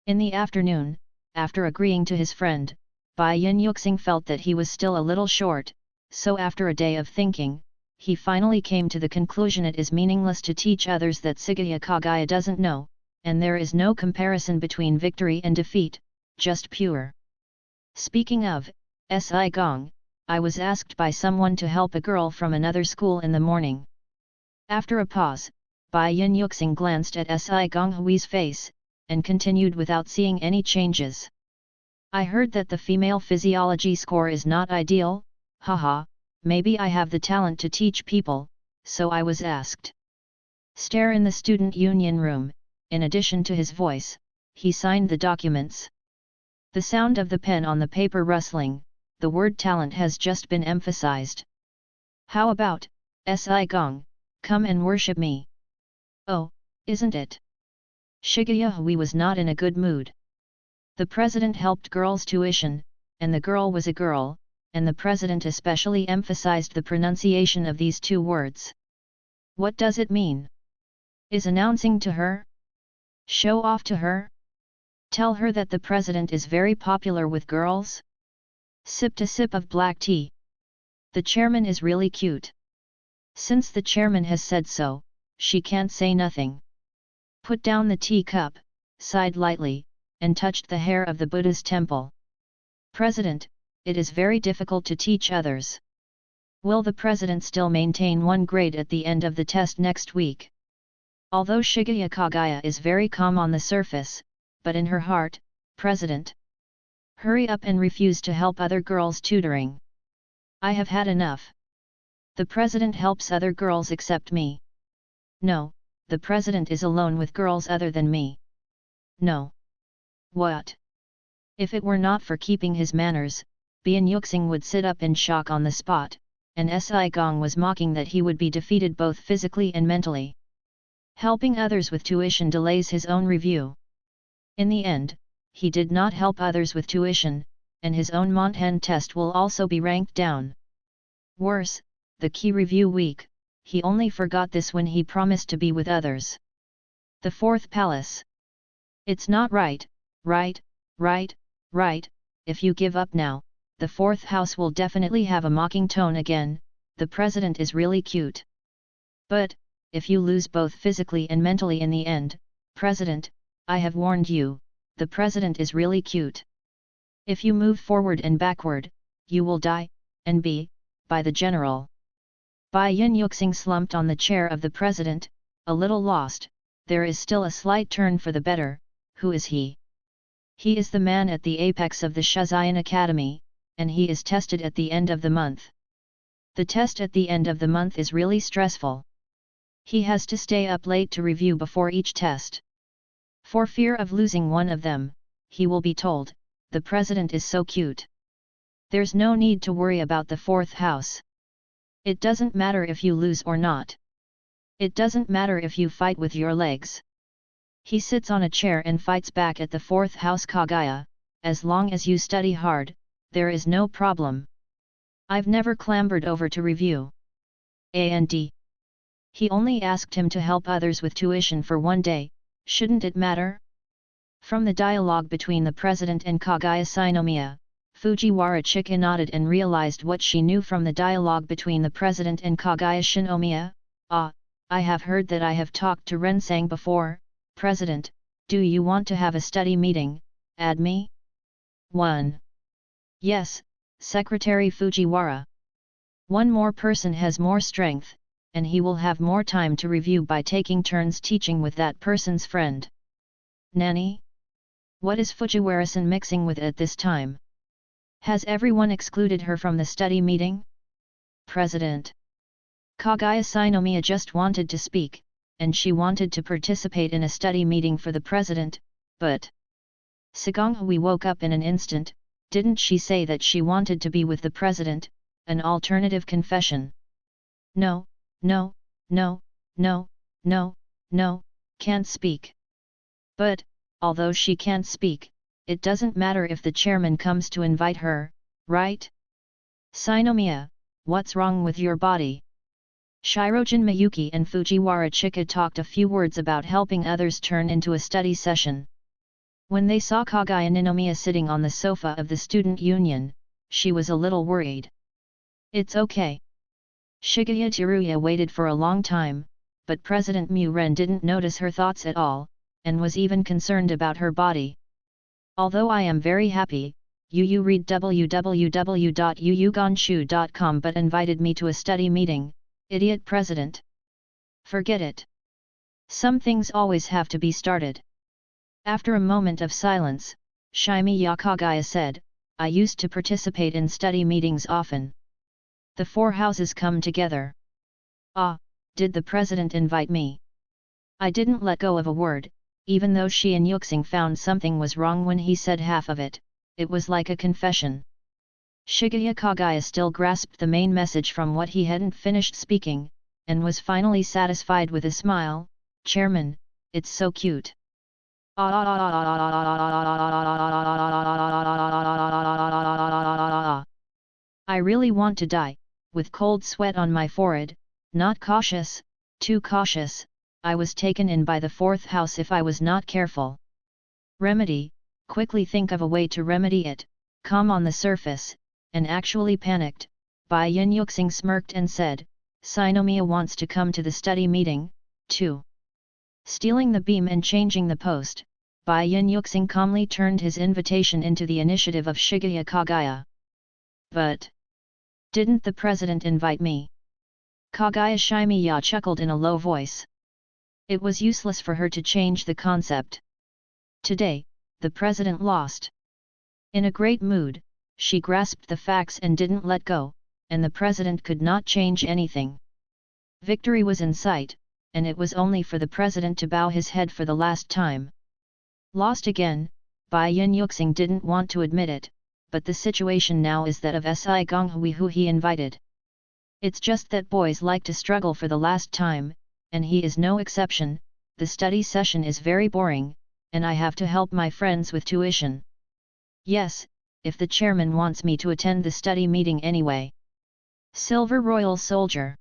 In the afternoon, after agreeing to his friend, Bai Yin Yuxing felt that he was still a little short, so after a day of thinking, he finally came to the conclusion it is meaningless to teach others that Sugaya Kagaya doesn't know, and there is no comparison between victory and defeat, just pure. Speaking of, Si Gong, I was asked by someone to help a girl from another school in the morning. After a pause, Bai Yin Yuxing glanced at Si Gong Hui's face, and continued without seeing any changes. I heard that the female physiology score is not ideal, haha, maybe I have the talent to teach people, so I was asked. Stare in the student union room, in addition to his voice, he signed the documents. The sound of the pen on the paper rustling, the word talent has just been emphasized. How about, Si Gong, come and worship me? Oh, isn't it? Shigaya Hui was not in a good mood. The president helped girls' tuition, and the girl was a girl, and the president especially emphasized the pronunciation of these two words. What does it mean? Is announcing to her? Show off to her? Tell her that the president is very popular with girls? Sipped a sip of black tea. The chairman is really cute. Since the chairman has said so, she can't say nothing. put down the teacup, sighed lightly, and touched the hair of the Buddha's temple. President, it is very difficult to teach others. Will the president still maintain 1 grade at the end of the test next week? Although Shigeya Kagaya is very calm on the surface, but in her heart, President, hurry up and refuse to help other girls tutoring. I have had enough. The president helps other girls except me. No, the president is alone with girls other than me. No. What? If it were not for keeping his manners, Bian Yuxing would sit up in shock on the spot, and Si Gong was mocking that he would be defeated both physically and mentally. Helping others with tuition delays his own review. In the end, he did not help others with tuition, and his own Monthan test will also be ranked down. Worse, the key review week, he only forgot this when he promised to be with others. The 4th palace. It's not right, right, if you give up now, the 4th house will definitely have a mocking tone again, the president is really cute. But, if you lose both physically and mentally in the end, President, I have warned you, the president is really cute. If you move forward and backward, you will die, and be, by the general. Bai Yin Yuxing slumped on the chair of the president, a little lost. There is still a slight turn for the better. Who is he? He is the man at the apex of the Shijian Academy, and he is tested at the end of the month. The test at the end of the month is really stressful. He has to stay up late to review before each test. For fear of losing one of them, he will be told, the president is so cute. There's no need to worry about the 4th house. It doesn't matter if you lose or not. It doesn't matter if you fight with your legs. He sits on a chair and fights back at the 4th house Kagaya, as long as you study hard, there is no problem. I've never clambered over to review. And he only asked him to help others with tuition for 1 day, shouldn't it matter? From the dialogue between the president and Kagaya Shinomiya, Fujiwara Chika nodded and realized what she knew from the dialogue between the president and Kagaya Shinomiya. I have heard that I have talked to Rensang before, President, do you want to have a study meeting, add me? 1. Yes, Secretary Fujiwara. 1 more person has more strength, and he will have more time to review by taking turns teaching with that person's friend. Nanny? What is Fujiwara-san mixing with at this time? Has everyone excluded her from the study meeting? President. Kagaya Shinomiya just wanted to speak, and she wanted to participate in a study meeting for the president, but Sagonghui woke up in an instant. Didn't she say that she wanted to be with the president, an alternative confession? No, can't speak. But, although she can't speak, it doesn't matter if the chairman comes to invite her, right? Shinomiya, what's wrong with your body? Shirojin Miyuki and Fujiwara Chika talked a few words about helping others turn into a study session. When they saw Kagaya Ninomiya sitting on the sofa of the student union, she was a little worried. It's okay. Shigeya Teruya waited for a long time, but President Mu Ren didn't notice her thoughts at all, and was even concerned about her body. Although I am very happy, you read www.yuyugonshu.com but invited me to a study meeting, idiot president. Forget it. Some things always have to be started. After a moment of silence, Shimiya Kagaya said, I used to participate in study meetings often. The 4 houses come together. Did the president invite me? I didn't let go of a word, even though she and Yuxing found something was wrong when he said half of it, it was like a confession. Shigeya Kagaya still grasped the main message from what he hadn't finished speaking, and was finally satisfied with a smile, Chairman, it's so cute. I really want to die, with cold sweat on my forehead, not cautious, too cautious, I was taken in by the 4th house if I was not careful. Remedy, quickly think of a way to remedy it, calm on the surface, and actually panicked. Bai Yin Yuxing smirked and said, Shinomiya wants to come to the study meeting, too. Stealing the beam and changing the post, Bai Yin Yuxing calmly turned his invitation into the initiative of Shigeya Kagaya. But didn't the president invite me? Kagaya Shimiya chuckled in a low voice. It was useless for her to change the concept. Today, the president lost. In a great mood, she grasped the facts and didn't let go, and the president could not change anything. Victory was in sight, and it was only for the president to bow his head for the last time. Lost again, Bai Yin Yuxing didn't want to admit it, but the situation now is that of Si Gonghui who he invited. It's just that boys like to struggle for the last time, and he is no exception. The study session is very boring, and I have to help my friends with tuition. Yes, if the chairman wants me to attend the study meeting anyway. Silver Royal Soldier.